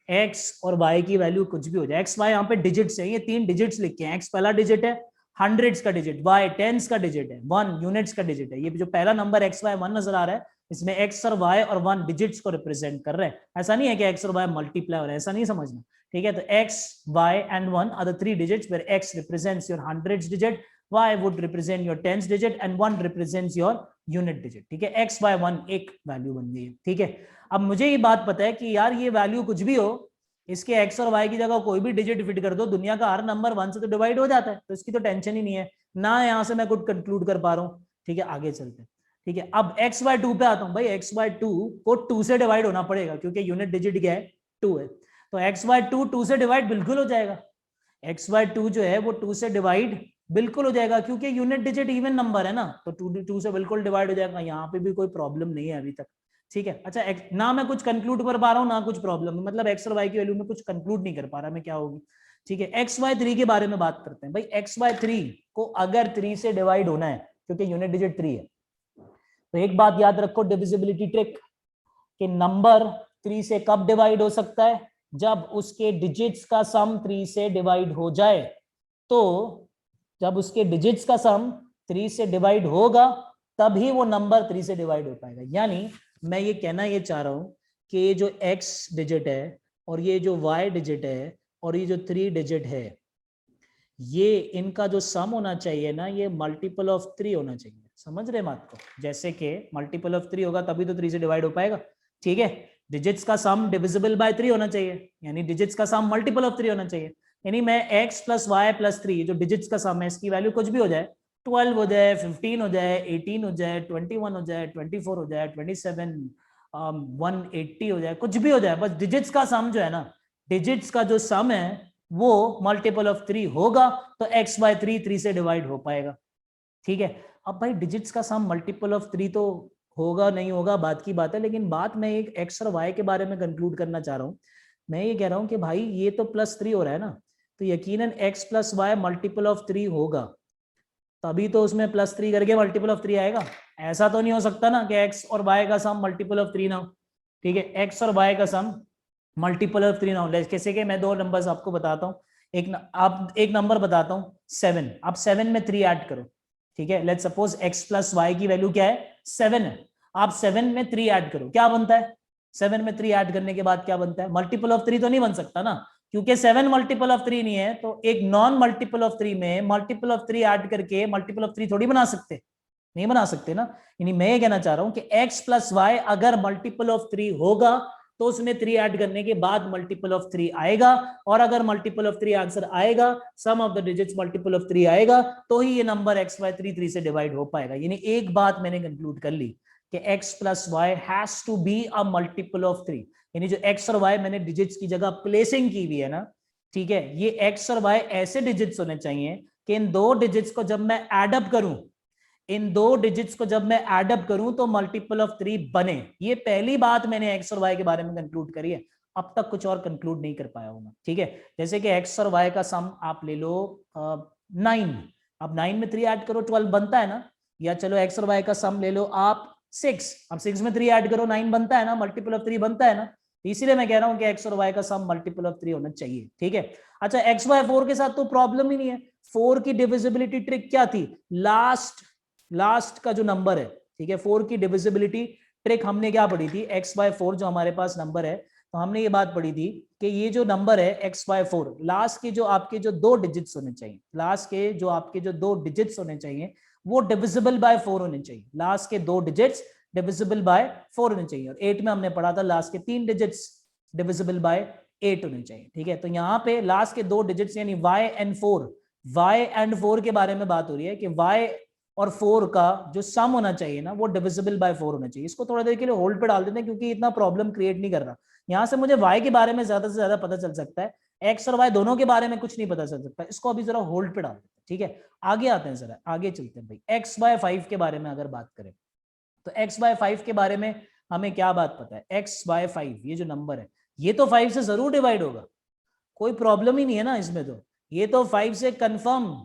एक्स और वाई की वैल्यू कुछ भी हो जाए। एक्स वाई यहाँ पे डिजिट्स है, ये 3 डिजिट्स लिखे हैं। एक्स पहला डिजिट है, हंड्रेड्स का डिजिट, वाई टेंस का डिजिट है, 1 यूनिट्स का डिजिट है। ये जो पहला नंबर एक्स वाई 1 नजर आ रहा है, इसमें एक्स और वाई और 1 डिजिट्स को रिप्रेजेंट कर रहे हैं। ऐसा नहीं है कि एक्स और वाई मल्टीप्लाई हो रहा है, ऐसा नहीं समझना, ठीक है। तो X Y and 1 are the 3 digits where X represents your hundreds digit, y would represent your tens digit and 1 represents your unit digit, ठीक है। x by 1 एक वैल्यू बन गई है, ठीक है। अब मुझे ये बात पता है कि यार ये वैल्यू कुछ भी हो, इसके x और y की जगह कोई भी डिजिट फिट कर दो, दुनिया का हर नंबर 1 से तो डिवाइड हो जाता है, तो इसकी तो टेंशन ही नहीं है ना। यहाँ से मैं कुछ कंक्लूड कर पा रहा हूँ, ठीक है। आगे चलते हैं, ठीक है। अब x by 2 पे आता हूँ भाई। x by 2 को 2 से डिवाइड होना पड़ेगा, क्योंकि यूनिट डिजिट क्या है, 2 है। तो x by 2 2 से डिवाइड बिल्कुल हो जाएगा। x by 2 जो है वो 2 से डिवाइड बिल्कुल हो जाएगा, क्योंकि यूनिट डिजिट इवन नंबर है ना, तो 2 से बिल्कुल डिवाइड हो जाएगा। यहाँ पे भी कोई प्रॉब्लम नहीं है अभी तक, ठीक है। अच्छा, ना मैं कुछ कंक्लूड कर पा रहा हूँ ना कुछ प्रॉब्लम, मतलब एक्स और वाई की वैल्यू में कुछ कंक्लूड नहीं कर पा रहा मैं क्या होगी, ठीक है। एक्स वाई 3 के बारे में बात करते हैं भाई। एक्स वाई 3 को अगर 3 से डिवाइड होना है, क्योंकि यूनिट डिजिट 3 है, तो एक बात याद रखो, डिविजिबिलिटी ट्रिक, कि नंबर 3 से कब डिवाइड हो सकता है, जब उसके डिजिट्स का सम 3 से डिवाइड हो जाए। तो जब उसके डिजिट्स का सम 3 से डिवाइड होगा तभी वो नंबर 3 से डिवाइड हो पाएगा। यानी मैं ये कहना ये चाह रहा हूं कि ये जो x डिजिट है और ये जो y डिजिट है और ये जो 3 डिजिट है, ये इनका जो सम होना चाहिए ना, ये मल्टीपल ऑफ 3 होना चाहिए। समझ रहे बात को, जैसे कि मल्टीपल ऑफ 3 होगा तभी तो 3 से डिवाइड हो पाएगा, ठीक है। डिजिट्स का सम डिविजिबल बाय 3 होना चाहिए, यानी डिजिट्स का सम मल्टीपल ऑफ 3 होना चाहिए। यानी मैं x प्लस वाई प्लस 3 जो डिजिट्स का सम है इसकी वैल्यू कुछ भी हो जाए, 12 हो जाए, 15 हो जाए, 18 हो जाए, 21 हो जाए, 24 हो जाए, 27, 180 हो जाए, कुछ भी हो जाए, बस डिजिट्स का सम जो है ना, डिजिट्स का जो सम है वो मल्टीपल ऑफ 3 होगा तो x बाय 3 से डिवाइड हो पाएगा। ठीक है, अब भाई डिजिट्स का सम मल्टीपल ऑफ 3 तो होगा नहीं होगा बात की बात है, लेकिन बात मैं एक x और y के बारे में कंक्लूड करना चाह रहा हूं। मैं ये कह रहा हूं कि भाई ये तो +3 हो रहा है ना, तो यकीनन x plus Y multiple of 3 होगा, तभी तो उसमें +3 करके मल्टीपल ऑफ 3 आएगा। ऐसा तो नहीं हो सकता ना कि x और y का सम मल्टीपल ऑफ 3 ना हो। ठीक है, x और y का सम मल्टीपल ऑफ 3 ना हो। जैसे कि मैं 2 नंबर्स आपको बताता हूँ, एक नंबर बताता हूँ 7, आप 7 में 3 ऐड करो। ठीक है, let's suppose x plus Y की वैल्यू क्या है, 7 है, आप 7 में 3 ऐड करो, क्या बनता है, 7 में 3 ऐड करने के बाद क्या बनता है, मल्टीपल ऑफ 3 तो नहीं बन सकता ना, क्योंकि 7 मल्टीपल ऑफ 3 नहीं है, तो एक नॉन मल्टीपल ऑफ 3 में मल्टीपल ऑफ 3 ऐड करके मल्टीपल ऑफ 3 थोड़ी बना सकते, नहीं बना सकते ना। यानी मैं ये कहना चाह रहा हूं कि x प्लस वाई अगर मल्टीपल ऑफ 3 होगा तो उसमें 3 ऐड करने के बाद मल्टीपल ऑफ 3 आएगा, और अगर मल्टीपल ऑफ 3 आंसर आएगा, sum of the digits multiple of 3 आएगा, तो ही ये नंबर x बाय 3 से डिवाइड हो पाएगा। यानी एक बात मैंने कंक्लूड कर ली कि x plus Y has to be a multiple of 3, यानी जो x और y मैंने डिजिट्स की जगह प्लेसिंग की हुई है ना, ठीक है, ये x और y ऐसे डिजिट्स होने चाहिए कि इन दो डिजिट्स को जब मैं एडअप करूं, इन दो डिजिट्स को जब मैं एडअप करूं तो मल्टीपल ऑफ 3 बने। ये पहली बात मैंने एक्स और वाई के बारे में कंक्लूड करी है, अब तक कुछ और कंक्लूड नहीं कर पाया हूं मैं। ठीक है, जैसे कि एक्स और वाई का सम आप ले लो 9, अब 9 में 3 ऐड करो 12 बनता है ना, या चलो एक्स और वाई का सम ले लो आप 6, अब 6 में 3 ऐड करो 9 बनता है ना, मल्टीपल ऑफ 3 बनता है ना, इसीलिए मैं कह रहा हूं कि एक्स और वाई का सम मल्टीपल ऑफ 3 होना चाहिए। ठीक है, अच्छा एक्स वाई 4 के साथ तो प्रॉब्लम ही नहीं है, 4 की डिविजिबिलिटी ट्रिक क्या थी, लास्ट का जो नंबर है, ठीक है, 4 की डिविजिबिलिटी ट्रिक हमने क्या पढ़ी थी, x बाय 4 जो हमारे पास नंबर है, तो हमने ये बात पढ़ी थी कि ये जो नंबर है x बाय 4, लास्ट के जो आपके जो 2 डिजिट्स होने चाहिए, लास्ट के जो आपके जो 2 डिजिट्स होने चाहिए वो डिविजिबल बाय 4 होने चाहिए, लास्ट के 2 डिजिट्स डिविजिबल बाय 4 होने चाहिए। और 8 में हमने पढ़ा था लास्ट के 3 डिजिट्स डिविजिबल बाय 8 होने चाहिए। ठीक है, तो यहाँ पे लास्ट के 2 डिजिट्स यानी y एंड 4 के बारे में बात हो रही है कि y और 4 का जो सम होना चाहिए ना वो डिविजिबल बाय 4 होना चाहिए। इसको थोड़ा देर के लिए होल्ड पे डाल देते हैं क्योंकि इतना प्रॉब्लम क्रिएट नहीं कर रहा, यहाँ से मुझे y के बारे में ज्यादा से ज्यादा पता चल सकता है, x और y दोनों के बारे में कुछ नहीं पता चल सकता, इसको अभी जरा होल्ड पे डाल देते हैं। ठीक है, आगे आते हैं, जरा आगे चलते हैं भाई। x बाय 5 के बारे में अगर बात करें तो x बाय 5 के बारे में हमें क्या बात पता है, x बाय 5 ये जो नंबर है ये तो 5 से जरूर डिवाइड होगा, कोई प्रॉब्लम ही नहीं है ना इसमें, तो ये तो 5 से कंफर्म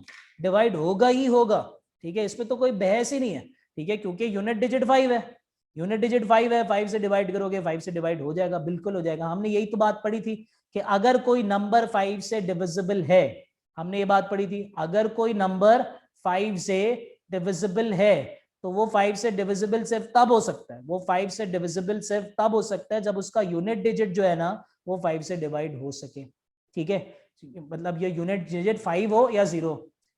डिवाइड होगा ही होगा। ठीक है, इसमें तो कोई बहस ही नहीं है। ठीक है, क्योंकि यूनिट डिजिट 5 है, यूनिट डिजिट 5 है, 5 से डिवाइड करोगे 5 से डिवाइड हो जाएगा, बिल्कुल हो जाएगा। हमने यही तो बात पढ़ी थी कि अगर कोई नंबर 5 से डिविजिबल है, हमने ये बात पढ़ी थी, अगर कोई नंबर 5 से डिविजिबल है तो वो 5 से डिविजिबल सिर्फ तब हो सकता है, वो 5 से डिविजिबल सिर्फ तब हो सकता है जब उसका यूनिट डिजिट जो है ना वो 5 से डिवाइड हो सके। ठीक है, मतलब ये यूनिट डिजिट 5 हो या 0,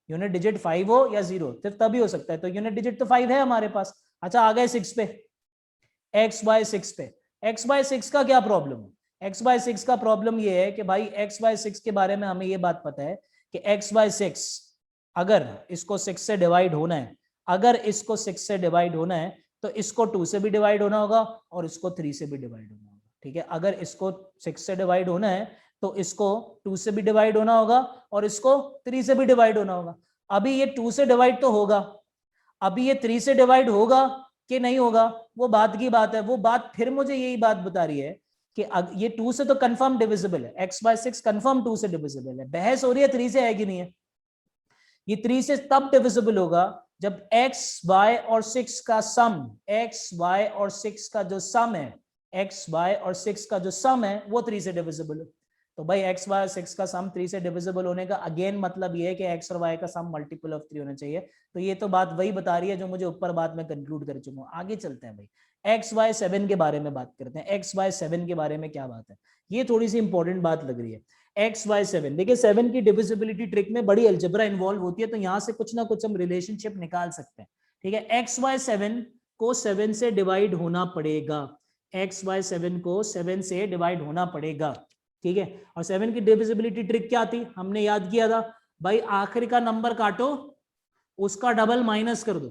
यूनिट डिजिट 5 हो या 0 सिर्फ तभी हो सकता है, तो यूनिट डिजिट तो 5 है हमारे पास। अच्छा आ गए 6 पे, x बाय 6 पे, x बाय 6 का क्या प्रॉब्लम है, x बाय 6 का प्रॉब्लम ये है कि भाई x बाय 6 के बारे में हमें ये बात पता है कि x बाय 6 अगर इसको 6 से डिवाइड होना है, अगर इसको 6 से डिवाइड होना है तो इसको 2 से भी डिवाइड होना होगा और इसको 3 से भी डिवाइड होना होगा। ठीक है, अगर इसको 6 से डिवाइड होना है तो इसको 2 से भी डिवाइड होना होगा और इसको 3 से भी डिवाइड होना होगा। अभी ये 2 से डिवाइड तो होगा, अभी ये 3 से डिवाइड होगा कि नहीं होगा वो बात की बात है। वो बात फिर मुझे यही बात बता रही है कि ये 2 से तो कंफर्म डिविजिबल है, x बाय 6 कंफर्म 2 से डिविजिबल है, बहस हो रही है 3 से है कि नहीं है। ये 3 से तब डिविजिबल होगा जब x y और 6 का सम, x y और 6 का जो सम है, x y और 6 का जो सम है वो 3 से डिविजिबल है। तो भाई x y और 6 का सम 3 से डिविजिबल होने का अगेन मतलब ये है कि x और y का सम मल्टीपल ऑफ 3 होना चाहिए। तो ये तो बात वही बता रही है जो मुझे ऊपर बात में कंक्लूड कर चुका हूँ। आगे चलते हैं भाई, x y 7 के बारे में बात करते हैं। x y 7 के बारे में क्या बात है, ये थोड़ी सी इंपॉर्टेंट बात लग रही है। x y 7 देखिए, 7 की डिविजिबिलिटी ट्रिक में बड़ी अलजेब्रा इन्वॉल्व होती है, तो यहां से कुछ ना कुछ हम रिलेशनशिप निकाल सकते हैं। ठीक है, x y 7 को 7 से डिवाइड होना पड़ेगा, x y 7 को 7 से डिवाइड होना पड़ेगा। ठीक है। और 7 की डिविजिबिलिटी ट्रिक क्या थी, हमने याद किया था भाई, आखिर का नंबर काटो, उसका डबल माइनस कर दो,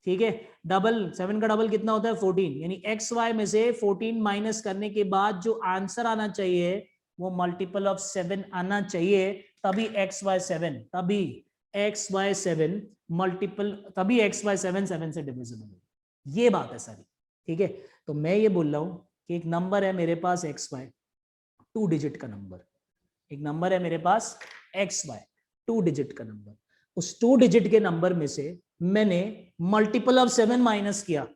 ठीक है। डबल 7 का डबल कितना होता है 14, यानी एक्स वाई में से 14 माइनस करने के बाद जो आंसर आना चाहिए वो मल्टीपल ऑफ 7 आना चाहिए, तभी एक्स वाई 7, तभी एक्स वाई 7 मल्टीपल, तभी एक्स वाई 7 7 से डिविजिबल है। ये बात है सारी, ठीक है। तो मैं ये बोल रहा हूं कि एक नंबर है मेरे पास एक्स वाई, 2 डिजिट का नंबर, एक नंबर है मेरे पास एक्स वाई 2 डिजिट का नंबर, उस 2 डिजिट के नंबर में से मैंने मल्टीपल ऑफ 7 माइनस किया,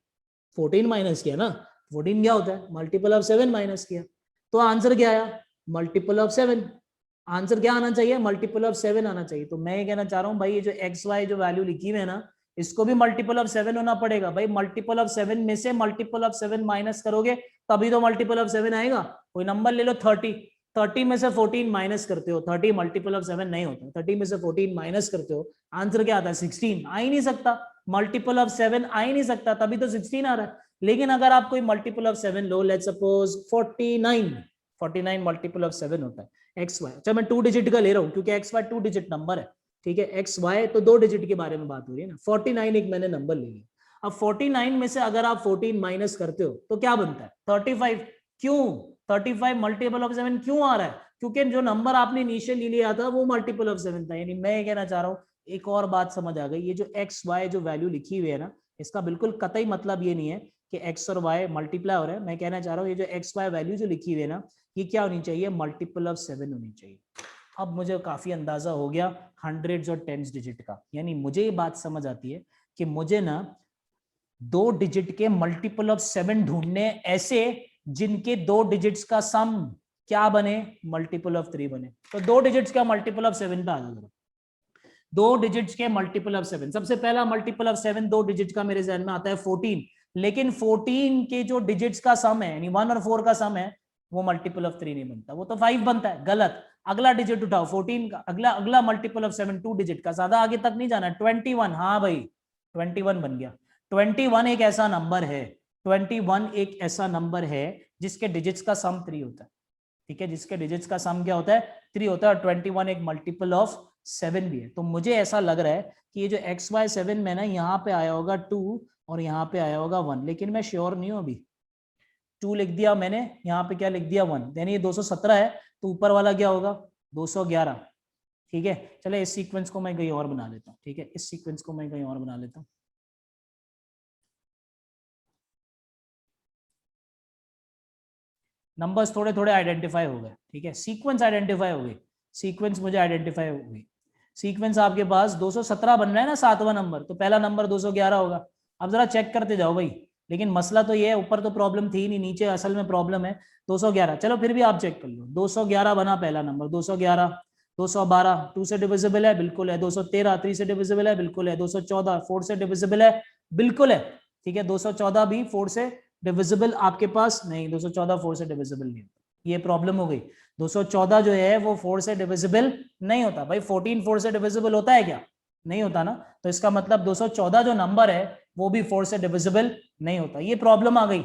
14 माइनस किया ना, 14 क्या होता है, मल्टीपल ऑफ 7 माइनस किया, तो आंसर क्या आया, मल्टीपल ऑफ 7। आंसर क्या आना चाहिए, मल्टीपल ऑफ 7 आना चाहिए। तो मैं ये कहना चाह रहा हूं भाई, ये जो एक्स वाई जो वैल्यू लिखी हुई है ना, इसको भी मल्टीपल ऑफ 7 होना पड़ेगा भाई। मल्टीपल ऑफ 7 में से मल्टीपल ऑफ 7 माइनस करोगे तभी तो मल्टीपल ऑफ 7 आएगा। कोई नंबर ले लो 30, 30 में से 14 माइनस करते हो, 30 मल्टीपल ऑफ 7 नहीं होता, 30 में से 14 माइनस करते हो, आंसर क्या आता है 16, आ ही नहीं सकता, मल्टीपल ऑफ 7 आ ही नहीं सकता, तभी तो 16 आ रहा है। लेकिन अगर आप कोई multiple of 7 low, let's suppose 49, 49 multiple of 7 होता है एक्स वाई। अच्छा मैं 2 डिजिट का ले रहा हूं क्योंकि एक्स वाई 2 डिजिट नंबर है, ठीक है। एक्स वाई तो 2 डिजिट के बारे में बात हो रही है ना, 49 एक मैंने नंबर ले लिया। अब 49 में से अगर आप 14 माइनस करते हो तो क्या बनता है 35। क्यों 35 मल्टीपल ऑफ 7 क्यों आ रहा है, क्योंकि जो नंबर आपने इनिशियली लिया था वो मल्टीपल ऑफ 7 था। यानी मैं ये कहना चाह रहा हूं, एक और बात समझ आ गई, ये जो एक्स वाई जो वैल्यू लिखी हुई है ना, इसका बिल्कुल कतई मतलब ये नहीं है कि एक्स और वाई मल्टीप्लाई हो रहा है। मैं कहना चाह रहा हूँ ये जो एक्स वाई वैल्यू जो लिखी हुई है ना, ये क्या होनी चाहिए, मल्टीपल ऑफ 7 होनी चाहिए। अब मुझे काफी अंदाजा हो गया हंड्रेड्स और टेंस डिजिट का, यानी मुझे ये बात समझ आती है कि मुझे ना 2 डिजिट के मल्टीपल ऑफ 7 ढूंढने ऐसे जिनके 2 डिजिट्स का सम क्या बने, मल्टीपल ऑफ 3 बने। तो 2 डिजिट्स का मल्टीपल ऑफ 7 पे आ जाओ, 2 डिजिट्स के मल्टीपल ऑफ 7। सबसे पहला मल्टीपल ऑफ 7 2 डिजिट का मेरे जहन में आता है 14, लेकिन 14 के जो डिजिट्स का सम है यानी 1 और 4 का सम है वो मल्टीपल ऑफ 3 नहीं बनता, वो तो 5 बनता है, गलत। अगला डिजिट उठाओ 14 का, अगला अगला मल्टीपल ऑफ 7 2 डिजिट का, ज्यादा आगे तक नहीं जाना, 21, हाँ भाई 21 बन गया। 21 एक ऐसा नंबर है, 21 एक ऐसा नंबर है जिसके डिजिट्स का सम 3 होता है, ठीक है, जिसके डिजिट्स का सम क्या होता है 3 होता है, और 21 एक मल्टीपल ऑफ 7 भी है। तो मुझे ऐसा लग रहा है कि ये जो एक्स वाई 7 में ना, यहाँ पे आया होगा 2 और यहाँ पे आया होगा 1, लेकिन मैं श्योर नहीं हूँ अभी। 2 लिख दिया मैंने, यहाँ पे क्या लिख दिया 1, यानी ये 217 है, तो ऊपर वाला क्या होगा 211, ठीक है। चले इस सीक्वेंस को मैं कहीं और बना लेता हूँ, ठीक है, इस सीक्वेंस को मैं कहीं और बना लेता हूँ। नंबर्स थोड़े थोड़े आइडेंटिफाई हो गए, ठीक है, सीक्वेंस आइडेंटिफाई हो गई, सीक्वेंस मुझे आइडेंटिफाई हो गई। सीक्वेंस आपके पास 217 बन रहा है ना, 7वां नंबर, तो पहला नंबर 211 होगा। अब जरा चेक करते जाओ भाई, लेकिन मसला तो ये है, ऊपर तो प्रॉब्लम थी नहीं, नीचे असल में प्रॉब्लम है 211। चलो फिर भी आप चेक कर लो, 211 बना पहला नंबर, 211, 212 2 से डिविजिबल है, बिल्कुल है, 213 3 से डिविजिबल है, बिल्कुल है, 214 4 से डिविजिबल है, बिल्कुल है, ठीक है, 214 भी 4 से डिविजिबल आपके पास नहीं, 214 4 से डिविजिबल नहीं, ये प्रॉब्लम हो गई। 214 जो है वो 4 से डिविजिबल नहीं होता भाई, 14 4 से डिविजिबल होता है क्या, नहीं होता ना, तो इसका मतलब 214 जो नंबर है वो भी 4 से डिविजिबल नहीं होता, ये प्रॉब्लम आ गई,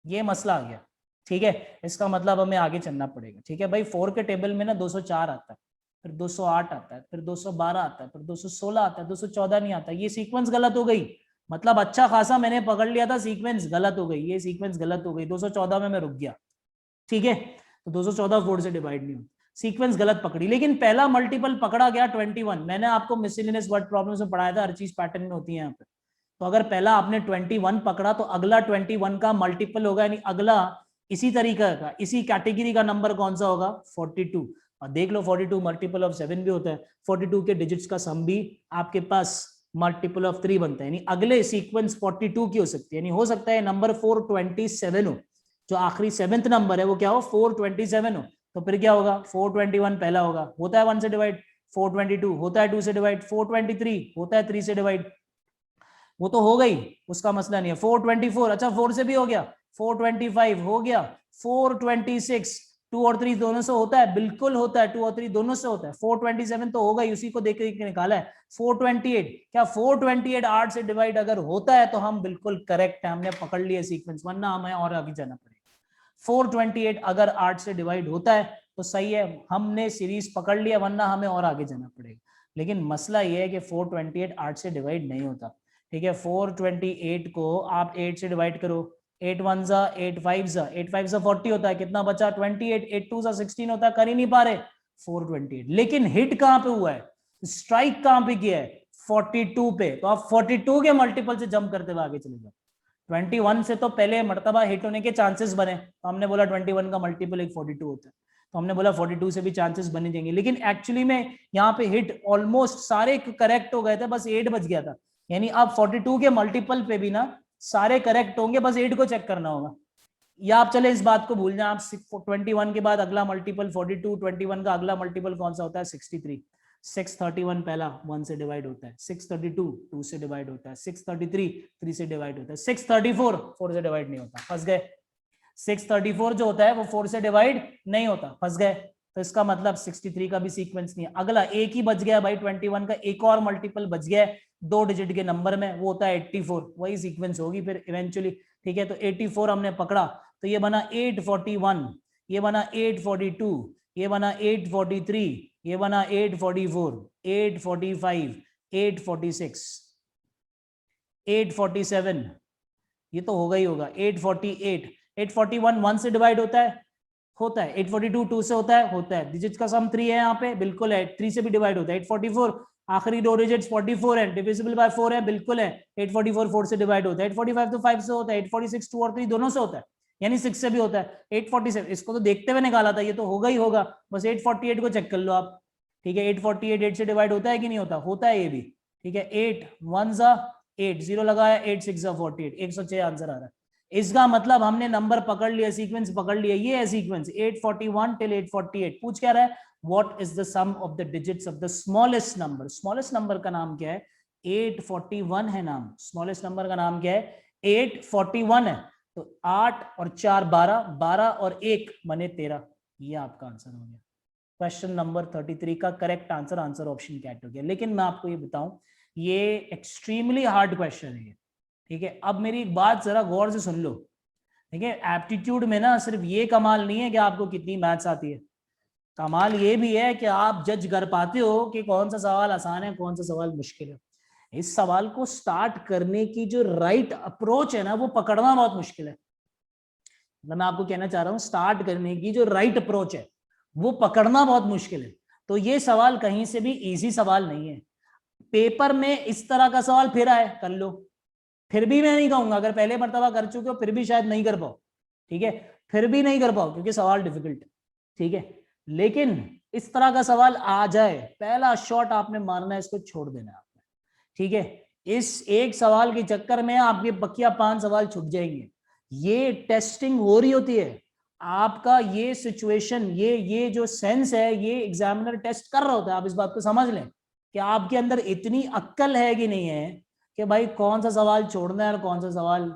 ये मसला आ गया, ठीक है। इसका मतलब हमें आगे चलना पड़ेगा, ठीक है भाई। 4 के टेबल में ना 204 आता है, फिर 208 आता है, फिर 212 आता है, फिर 216 आता है, 214 नहीं आता, ये सीक्वेंस गलत हो गई। मतलब अच्छा खासा मैंने पकड़ लिया था, सीक्वेंस गलत हो गई, ये सीक्वेंस गलत हो गई, 214 में मैं रुक गया, ठीक है। तो 214 4 से डिवाइड नहीं होता, सीक्वेंस गलत पकड़ी, लेकिन पहला मल्टीपल पकड़ा गया 21। मैंने आपको मिसलेनियस वर्ड प्रॉब्लम्स में पढ़ाया था, हर चीज पैटर्न में होती है यहाँ पे। तो अगर पहला आपने 21 पकड़ा तो अगला 21 का मल्टीपल होगा, यानी अगला इसी तरीके का, इसी कैटेगरी का नंबर कौन सा होगा 42। और देख लो 42 मल्टीपल ऑफ 7 भी होता है, 42 के डिजिट्स का सम भी आपके पास मल्टीपल ऑफ 3 बनता है, यानी अगले सीक्वेंस 42 की हो सकती है, यानी हो सकता है नंबर 427 हो, जो आखिरी 7th नंबर है वो क्या हो 427 हो। तो फिर क्या होगा 421 पहला होगा, होता है 1 से डिवाइड, 422 होता है 2 से डिवाइड, 423 होता है 3 से डिवाइड, वो तो हो गई, उसका मसला नहीं है। 424, अच्छा 4 से भी हो गया, 425 हो गया, 426 2 और 3 दोनों से होता है, बिल्कुल होता है, 2 और 3 दोनों से होता है। 427 तो होगा ही, उसी को देख के निकाला है। 428, क्या 428 8 से डिवाइड अगर होता है तो हम बिल्कुल करेक्ट है, हमने पकड़ लिया सीक्वेंस, वरना हमें और आगे जाना पड़ेगा। 428 अगर 8 से डिवाइड होता है तो सही है, हमने सीरीज पकड़ लिया, वरना हमें और आगे जाना पड़ेगा। लेकिन मसला ये है कि 428 8 से डिवाइड नहीं होता, ठीक है। 428 को आप 8 से डिवाइड करो, 8 1 जा 8 5 जा 8 5 जा 40 होता है, कितना बचा 28, 8 2 जा 16 होता है, कर ही नहीं पा रहे 428। लेकिन हिट कहां पे हुआ है, स्ट्राइक कहां पे किया है 42 पे, तो आप 42 के मल्टीपल से जंप करते हुए आगे चले जाओ। 21 से तो पहले मर्तबा हिट होने के चांसेस बने, तो हमने बोला 21 का मल्टीपल एक 42 होता है, तो हमने बोला 42 से भी चांसेस बने देंगे। लेकिन एक्चुअली में यहाँ पे हिट ऑलमोस्ट सारे करेक्ट हो गए थे, बस 8 बच गया था। यानी अब 42 के मल्टीपल पे भी ना सारे करेक्ट होंगे, बस 8 को चेक करना होगा। या आप चले इस बात को भूल जाए, आप 21 के बाद अगला मल्टीपल 42, 21 का अगला मल्टीपल कौन सा होता है 63, 631 पहला 1 से डिवाइड होता है, 632 2 से डिवाइड होता है, 633 3 से डिवाइड होता है, 634 4 से डिवाइड नहीं होता, फंस गए। 634 जो होता है वो 4 से डिवाइड नहीं होता, फंस गए। तो इसका मतलब 63 का भी सीक्वेंस नहीं है। अगला एक ही बच गया भाई, 21 का एक और मल्टीपल बच गया है 2 डिजिट के नंबर में, वो होता है 84, वही सीक्वेंस होगी फिर इवेंचुअली, ठीक है। तो 84 हमने पकड़ा, तो ये बना 841, ये बना 842, ये बना 843, ये बना 844, 845, 846, 847, ये तो होगा ही होगा, 848, 841 1 से डिवाइड होता है, होता है। 842 2 से होता है, डिजिट्स का सम 3 है यहाँ पे, बिल्कुल है। 3 से भी डिवाइड होता है। 844 आखिरी 2 डिजिट्स 44 है, डिविजिबल बाय 4 है, बिल्कुल है। 844 4 से डिवाइड होता है। 845 तो 5 से होता है, 846 2 और 3 दोनों से होता है, यानी 6 से भी होता है। 847 इसको तो देखते हुए निकाला था, ये तो होगा ही होगा, बस 848 को चेक कर लो आप, ठीक है। 848 8 से डिवाइड होता है कि नहीं होता, होता है ये भी, ठीक है। 8 1 जा 8 0 लगाया, 8 6 जा 48, 106 आंसर आ रहा है। इसका मतलब हमने नंबर पकड़ लिया, सीक्वेंस पकड़ लिया, ये है सीक्वेंस 841 टिल 848। पूछ क्या रहा है, what is the sum of the digits of the smallest number. Smallest number का नाम क्या है, 841 है नाम, स्मॉलेस्ट नंबर का नाम क्या है 841 है। तो 8 और 4 12, 12 और 1 बने 13, ये आपका आंसर हो गया। क्वेश्चन नंबर 33 का correct answer answer option cat हो गया। लेकिन मैं आपको ये बताऊं, ये एक्सट्रीमली हार्ड क्वेश्चन है, ठीक है। अब मेरी एक बात जरा गौर से सुन लो, ठीक है। एप्टीट्यूड में ना सिर्फ ये कमाल नहीं है कि आपको कितनी मैथ्स आती है, कमाल ये भी है कि आप जज कर पाते हो कि कौन सा सवाल आसान है, कौन सा सवाल मुश्किल है। इस सवाल को स्टार्ट करने की जो राइट अप्रोच है ना, वो पकड़ना बहुत मुश्किल है। मतलब मैं आपको कहना चाह रहा हूं, स्टार्ट करने की जो राइट अप्रोच है वो पकड़ना बहुत मुश्किल है। तो ये सवाल कहीं से भी इजी सवाल नहीं है। पेपर में इस तरह का सवाल फिर आए, कर लो, फिर भी मैं नहीं कहूंगा, अगर पहले मर्तबा कर चुके हो फिर भी शायद नहीं कर पाओ, ठीक है, फिर भी नहीं कर पाओ क्योंकि सवाल डिफिकल्ट है, ठीक है। लेकिन इस तरह का सवाल आ जाए, पहला शॉट आपने मारना है, इसको छोड़ देना है आपने, ठीक है। इस एक सवाल के चक्कर में आपके बकिया 5 सवाल छूट जाएंगे। ये टेस्टिंग हो रही होती है आपका, ये सिचुएशन, ये जो सेंस है, ये एग्जामिनर टेस्ट कर रहा होता है। आप इस बात को समझ लें कि आपके अंदर इतनी अक्ल है कि नहीं है कि भाई कौन सा सवाल छोड़ना है और कौन सा सवाल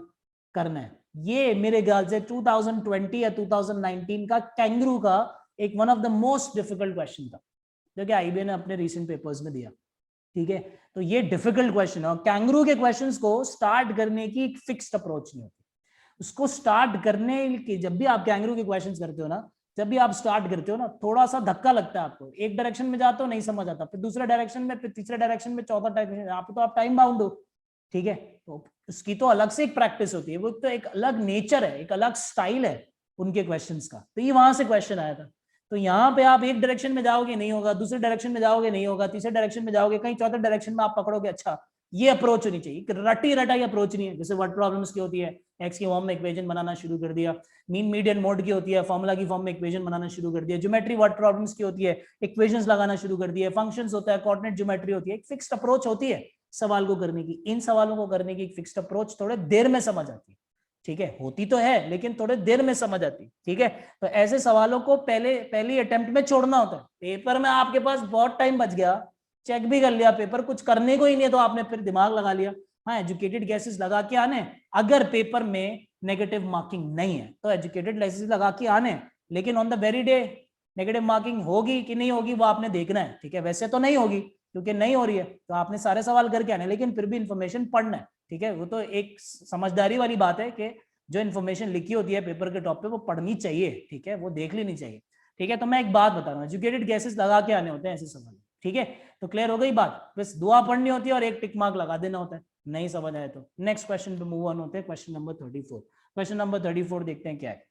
करना है। ये मेरे ख्याल से 2020 या 2019 का कैंगरू का एक one of the most difficult question था, जो कि आईबीए ने अपने रीसेंट पेपर्स में दिया, ठीक है। तो ये डिफिकल्ट क्वेश्चन है, और कैंगरू के क्वेश्चंस को स्टार्ट करने की एक फिक्स्ड अप्रोच नहीं होती। उसको स्टार्ट करने की, जब भी आप कैंगरू के क्वेश्चंस करते हो ना, जब भी आप स्टार्ट करते हो ना, थोड़ा सा धक्का लगता है आपको, एक डायरेक्शन में जाते हो नहीं समझ आता, फिर दूसरे डायरेक्शन में, फिर तीसरे डायरेक्शन में, चौथा डायरेक्शन, यहाँ पे तो आप टाइम बाउंड हो, ठीक है। तो उसकी तो अलग से एक प्रैक्टिस होती है, वो तो एक अलग नेचर है, एक अलग स्टाइल है उनके क्वेश्चंस का। तो ये वहां से क्वेश्चन आया था। तो यहाँ पे आप एक डायरेक्शन में जाओगे नहीं होगा, दूसरे डायरेक्शन में जाओगे नहीं होगा, तीसरे डायरेक्शन में जाओगे, कहीं चौथे डायरेक्शन में आप पकड़ोगे, अच्छा ये अप्रोच होनी चाहिए, रटी रटाई अप्रोच नहीं है। जैसे वर्ड प्रॉब्लम्स की होती है, एक्स की फॉर्म में इक्वेशन बनाना शुरू कर दिया, मीन मीडियन मोड की होती है, फॉर्मूला की फॉर्म में इक्वेशन बनाना शुरू कर दिया, ज्योमेट्री वर्ड प्रॉब्लम्स की होती है, इक्वेशंस लगाना शुरू कर दिया, फंक्शंस होता है, कोऑर्डिनेट ज्योमेट्री होती है, एक फिक्स्ड अप्रोच होती है सवाल को करने की। इन सवालों को करने की एक फिक्स्ड अप्रोच थोड़े देर में समझ आती है, ठीक है, होती तो है लेकिन थोड़े देर में समझ आती, ठीक है। तो ऐसे सवालों को पहली अटेम्प्ट में छोड़ना होता है। पेपर में आपके पास बहुत टाइम बच गया, चेक भी कर लिया पेपर, कुछ करने को ही नहीं है, तो आपने फिर दिमाग लगा लिया, हाँ एजुकेटेड गैसेस लगा के आने, अगर पेपर में नेगेटिव मार्किंग नहीं है तो एजुकेटेड गैसेस लगा के आने, लेकिन on the very day negative marking होगी कि नहीं होगी वो आपने देखना है, ठीक है। वैसे तो नहीं होगी, क्योंकि नहीं हो रही है तो आपने सारे सवाल करके आने, लेकिन फिर भी इंफॉर्मेशन पढ़ना है, ठीक है। वो तो एक समझदारी वाली बात है कि जो इन्फॉर्मेशन लिखी होती है पेपर के टॉप पे वो पढ़नी चाहिए, ठीक है, वो देख लेनी चाहिए, ठीक है। तो मैं एक बात बता रहा हूँ, एजुकेटेड गैसेस लगा के आने होते हैं ऐसे सवाल, ठीक है। तो क्लियर हो गई बात, बस दुआ पढ़नी होती है और एक टिक मार्क लगा देना होता है, नहीं समझ आए तो नेक्स्ट क्वेश्चन पे मूव ऑन होते हैं। क्वेश्चन नंबर 34, क्वेश्चन नंबर 34 देखते हैं क्या है।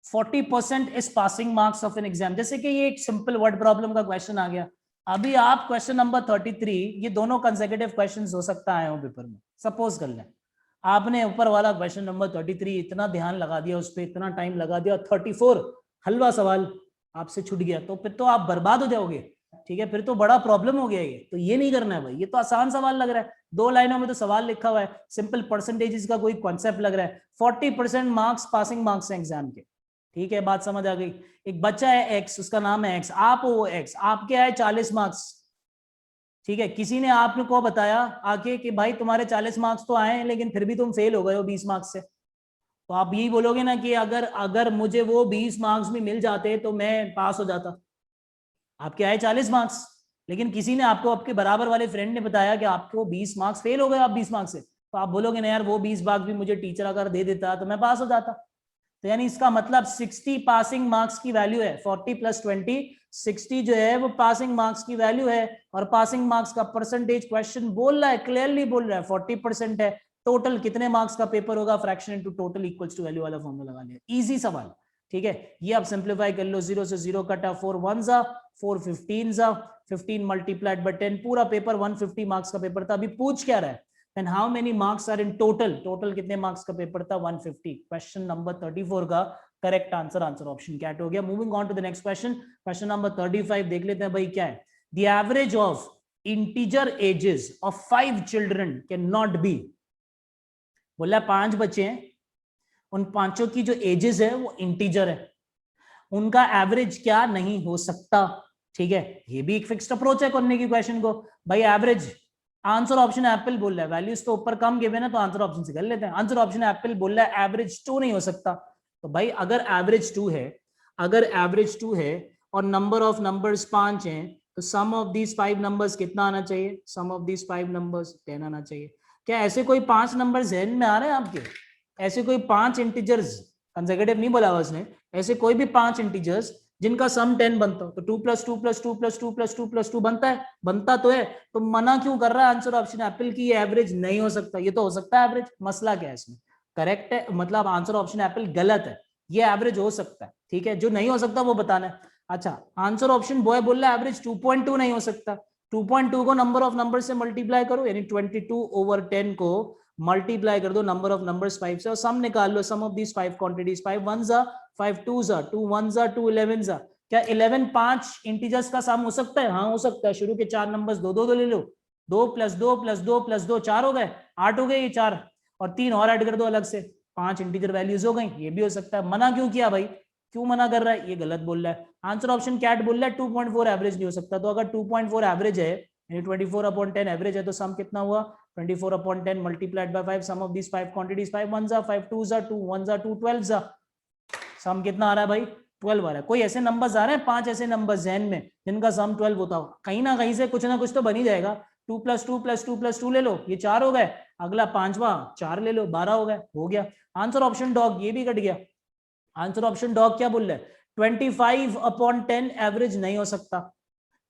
40% is passing marks of an exam. जैसे कि ये एक सिंपल वर्ड प्रॉब्लम का क्वेश्चन आ गया। अभी आप क्वेश्चन नंबर 33, ये दोनों कंसेक्यूटिव क्वेश्चंस हो सकता है हो पेपर में, सपोज कर लें आपने ऊपर वाला क्वेश्चन नंबर 33 इतना ध्यान लगा दिया उस पर, इतना टाइम लगा दिया, 34 हलवा सवाल आपसे छूट गया, तो फिर तो आप बर्बाद हो जाओगे, ठीक है, फिर तो बड़ा प्रॉब्लम हो गया ये। तो ये नहीं करना है भाई, ये तो आसान सवाल लग रहा है, 2 लाइनों में तो सवाल लिखा हुआ है, सिंपल परसेंटेजेस का कोई कॉन्सेप्ट लग रहा है। 40% मार्क्स पासिंग मार्क्स हैं एग्जाम के, ठीक है, बात समझ आ गई। एक बच्चा है एक्स, उसका नाम है एक्स, आप हो एक्स, आपके आए 40 मार्क्स, ठीक है। किसी ने आपको बताया आके कि भाई तुम्हारे 40 मार्क्स तो आए हैं लेकिन फिर भी तुम फेल हो गए हो 20 मार्क्स से, तो आप यही बोलोगे ना कि अगर अगर मुझे वो 20 मार्क्स भी मिल जाते तो मैं पास हो जाता। आपके आए 40 मार्क्स, लेकिन किसी ने आपको, आपके बराबर वाले फ्रेंड ने बताया कि आपको 20 मार्क्स, फेल हो गए आप 20 मार्क्स से, तो आप बोलोगे ना यार वो 20 मार्क्स भी मुझे टीचर अगर दे देता तो मैं पास हो जाता। तो यानी इसका मतलब 60 पासिंग मार्क्स की वैल्यू है, 40 + 20 60 जो है वो पासिंग मार्क्स की वैल्यू है। और पासिंग मार्क्स का परसेंटेज क्वेश्चन बोल रहा है, क्लियरली बोल रहा है 40% है। टोटल कितने मार्क्स का पेपर होगा, fraction into total equals to value वाला फॉर्मूला लगा लिया, इजी सवाल, ठीक है। ये आप सिंप्लीफाई कर लो, 0 से 0 कटा, 4 1 4 15 15 मल्टीप्लाइड बाय 10, पूरा पेपर 150 मार्क्स का पेपर था। अभी पूछ क्या रहा है, and how many marks are in total, total कितने मार्क्स का पेपर था, 150। क्वेश्चन नंबर 34 का करेक्ट आंसर ऑप्शन कैट हो गया। Moving on to the next question, question number 35 देख लेते हैं भाई क्या है। The average of integer ages of 5 children can not be, बोला 5 बच्चे हैं, उन पांचों की जो एजेस है वो इंटीजर है, उनका एवरेज क्या नहीं हो सकता, ठीक है। ये भी एक फिक्स्ड अप्रोच है करने की क्वेश्चन को, भाई एवरेज, आंसर ऑप्शन एप्पल बोल रहा है, वैल्यूज तो ऊपर कम गिवन है तो आंसर ऑप्शन से कर लेते हैं। आंसर ऑप्शन एप्पल बोल रहा है एवरेज 2 नहीं हो सकता, तो भाई अगर एवरेज 2 है, अगर एवरेज 2 है और नंबर ऑफ नंबर्स 5 हैं, तो सम ऑफ दीज 5 नंबर्स कितना आना चाहिए, सम ऑफ दीज 5 नंबर्स 10 आना चाहिए। क्या ऐसे कोई 5 नंबर जहन में आ रहे हैं आपके, ऐसे कोई 5 इंटीजर्स, कंसेक्यूटिव नहीं बोला उसने, ऐसे कोई भी 5 इंटीजर्स जिनका सम 10 बनता हो, तो 2 + 2 + 2 + 2 + 2 + 2 बनता है, बनता तो है, तो मना क्यों कर रहा है आंसर ऑप्शन एप्पल की, ये एवरेज नहीं हो सकता, ये तो हो सकता है एवरेज, मसला क्या है इसमें, करेक्ट है, मतलब आंसर ऑप्शन एप्पल गलत है, ये एवरेज हो सकता है, ठीक है, जो नहीं हो सकता वो बताना है। अच्छा, आंसर ऑप्शन बॉय बोल रहा है एवरेज 2.2 नहीं हो सकता, 2.2 को नंबर ऑफ नंबर से मल्टीप्लाई करो, यानी 22/10 को मल्टीप्लाई कर दो नंबर ऑफ नंबर्स 5 से और सम निकाल लो, सम of these 5 quantities, 5 1s 5 2s 2 1s 2 11s। क्या 11 5 इंटीजर्स का सम हो सकता है, हाँ हो सकता है, शुरू के 4 नंबर्स 2 2 ले लो, 2 + 2 + 2 + 2 4 हो गए, 8 हो गए ये 4, और 3 और ऐड कर दो अलग से, 5 इंटीजर वैल्यूज हो गई, ये भी हो सकता है। मना क्यों किया भाई, क्यों मना कर रहा है, ये गलत बोल रहा है। आंसर ऑप्शन कैट बोल रहा है 2.4 एवरेज नहीं हो सकता, तो अगर 2.4 एवरेज है, 24/10 एवरेज है, तो सम कितना हुआ, 24/10 multiplied by 5, sum of these 5 quantities, 5 1s 5 2s 2 1s 2 12s, sum कितना आ रहा है भाई, 12 आ रहा है। कोई ऐसे नंबर्स आ रहे हैं 5 ऐसे नंबर्स जहन में जिनका सम 12 होता हो, कहीं ना कहीं से कुछ ना कुछ तो बन ही जाएगा। 2 + 2 + 2 + 2 ले लो, ये 4 हो गए, अगला 5वां 4 ले लो, 12 हो गए, हो गया आंसर ऑप्शन डॉग, ये भी कट गया। आंसर ऑप्शन डॉग क्या बोल रहा है, 25/10 एवरेज नहीं हो सकता,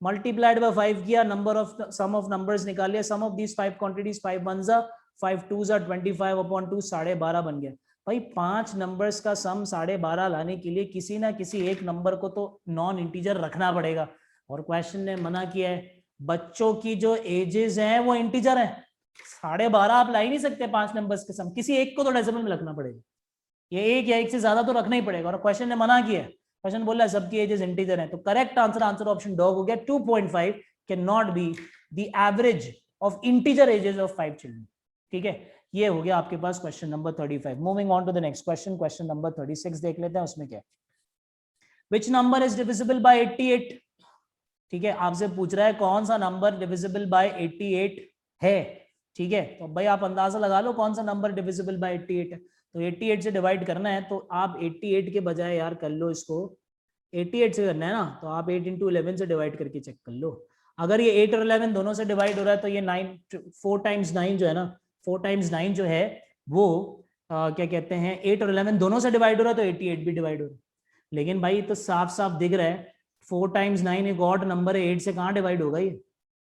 मल्टीप्लाइड बाय 5 किया, number of sum of numbers निकाल लिया, सम of these 5 quantities, 5 1s 5 2s 25/2, 12.5 बन गया। भाई 5 नंबर्स का सम 12.5 लाने के लिए किसी ना किसी एक नंबर को तो नॉन इंटीजर रखना पड़ेगा, और क्वेश्चन ने मना किया है, बच्चों की जो एजेस हैं वो इंटीजर है, 12.5 आप ला ही नहीं सकते 5 नंबर्स के सम, किसी एक को तो डेसिमल में रखना पड़ेगा, ये एक या एक से ज्यादा तो रखना ही पड़ेगा, और क्वेश्चन ने मना किया है, क्वेश्चन बोल रहा है सबकी एजेस इंटीजर है, तो correct answer answer option dog हो गया। 2.5 can not be the average of integer ages of 5 children, ठीक है, ये हो गया आपके पास question number 35। Moving on to the next question, question number 36 देख लेते हैं, उसमें क्या, which number is divisible by 88, ठीक है, आपसे पूछ रहा है कौन सा नंबर डिविजिबल बाय 88 है, ठीक है, तो भाई आप अंदाजा लगा लो कौन सा नंबर डिविजिबल बाय 88 है, तो 88 से डिवाइड करना है, तो आप 88 के बजाय यार कर लो इसको 88 से करना है ना, तो आप 8 × 11 से डिवाइड करके चेक कर लो, अगर ये 8 और 11 दोनों से डिवाइड हो रहा है तो ये 9 4 × 9 जो है ना, 4 × 9 जो है वो क्या कहते हैं 8 और 11 दोनों से डिवाइड हो रहा है, तो 88 भी डिवाइड हो रहा है। लेकिन भाई तो साफ साफ दिख रहा है 4 टाइम्स 9 एक ऑड नंबर है, 8 से कहाँ डिवाइड होगा ये?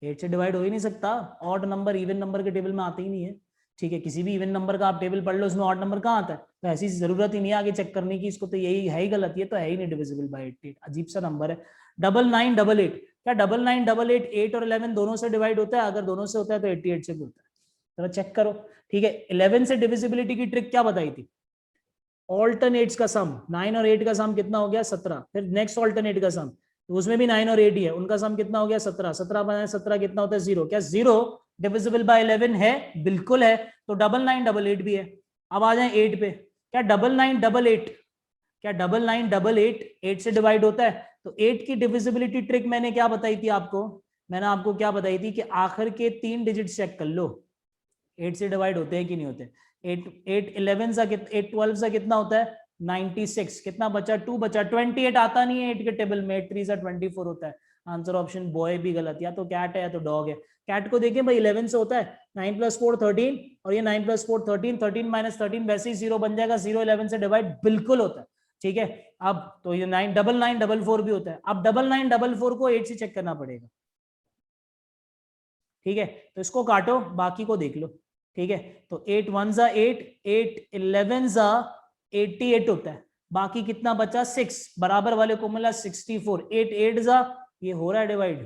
8 से डिवाइड हो ही नहीं सकता। ऑड नंबर इवन नंबर के टेबल में आते ही नहीं है। ठीक है, किसी भी इवन नंबर का आप टेबल पढ़ लो, उसमें ऑड नंबर कहाँ आता है? तो ऐसी जरूरत ही नहीं है आगे चेक करने की, इसको तो यही है ही गलत, ये तो है ही नहीं डिविजिबल बाय 88। अजीब सा नंबर है। 9988, क्या 9988 8 और 11 दोनों से डिवाइड होता है? अगर दोनों से होता है तो 88 से भी होता है। जरा चेक करो। ठीक है, 11 से डिविजिबिलिटी की ट्रिक क्या बताई थी? ऑल्टरनेट्स का सम, 9 और 8 का सम कितना हो गया? 17। फिर नेक्स्ट ऑल्टरनेट का सम, तो उसमें भी 9 और 8 ही है, उनका सम कितना हो गया? 17। 17 बनाए 17 कितना होता है? 0। क्या 0 डिविजिबल बाय 11 है? बिल्कुल है। तो 9988 भी है। अब आ जाए 8 पे। क्या 9988, क्या 9988 8 से डिवाइड होता है? तो 8 की डिविजिबिलिटी ट्रिक मैंने क्या बताई थी आपको? मैंने आपको क्या बताई थी कि आखिर के 3 डिजिट चेक कर लो 8 से डिवाइड होते हैं कि नहीं होते। 8 11 सा 8 12 सा कितना होता है? 96। कितना बचा? 2 बचा। 28 आता नहीं है 8 के टेबल में, 8 3 सा 24 होता है। आंसर ऑप्शन बॉय भी गलत, या तो कैट है या तो डॉग है। कैट को देखें भाई 11 से होता है, 9 + 4 13, और ये 9 + 4 13, 13 - 13 वैसे ही 0 बन जाएगा। 0 11 से डिवाइड बिल्कुल होता है। ठीक है, अब तो ये 99944 भी होता है। अब 9944 को 8 से चेक करना पड़ेगा। ठीक है, तो इसको काटो, बाकी को देख लो। ठीक है, तो 8 1 सा 8, 8 11 सा 88 होता है। बाकी कितना बचा? 6। बराबर वाले को मिला 64। 8 8 सा, ये हो रहा है डिवाइड,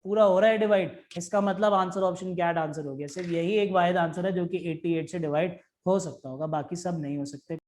पूरा हो रहा है डिवाइड। इसका मतलब आंसर ऑप्शन कैट आंसर हो गया। सिर्फ यही एक वाहिद आंसर है जो कि 88 से डिवाइड हो सकता होगा, बाकी सब नहीं हो सकते।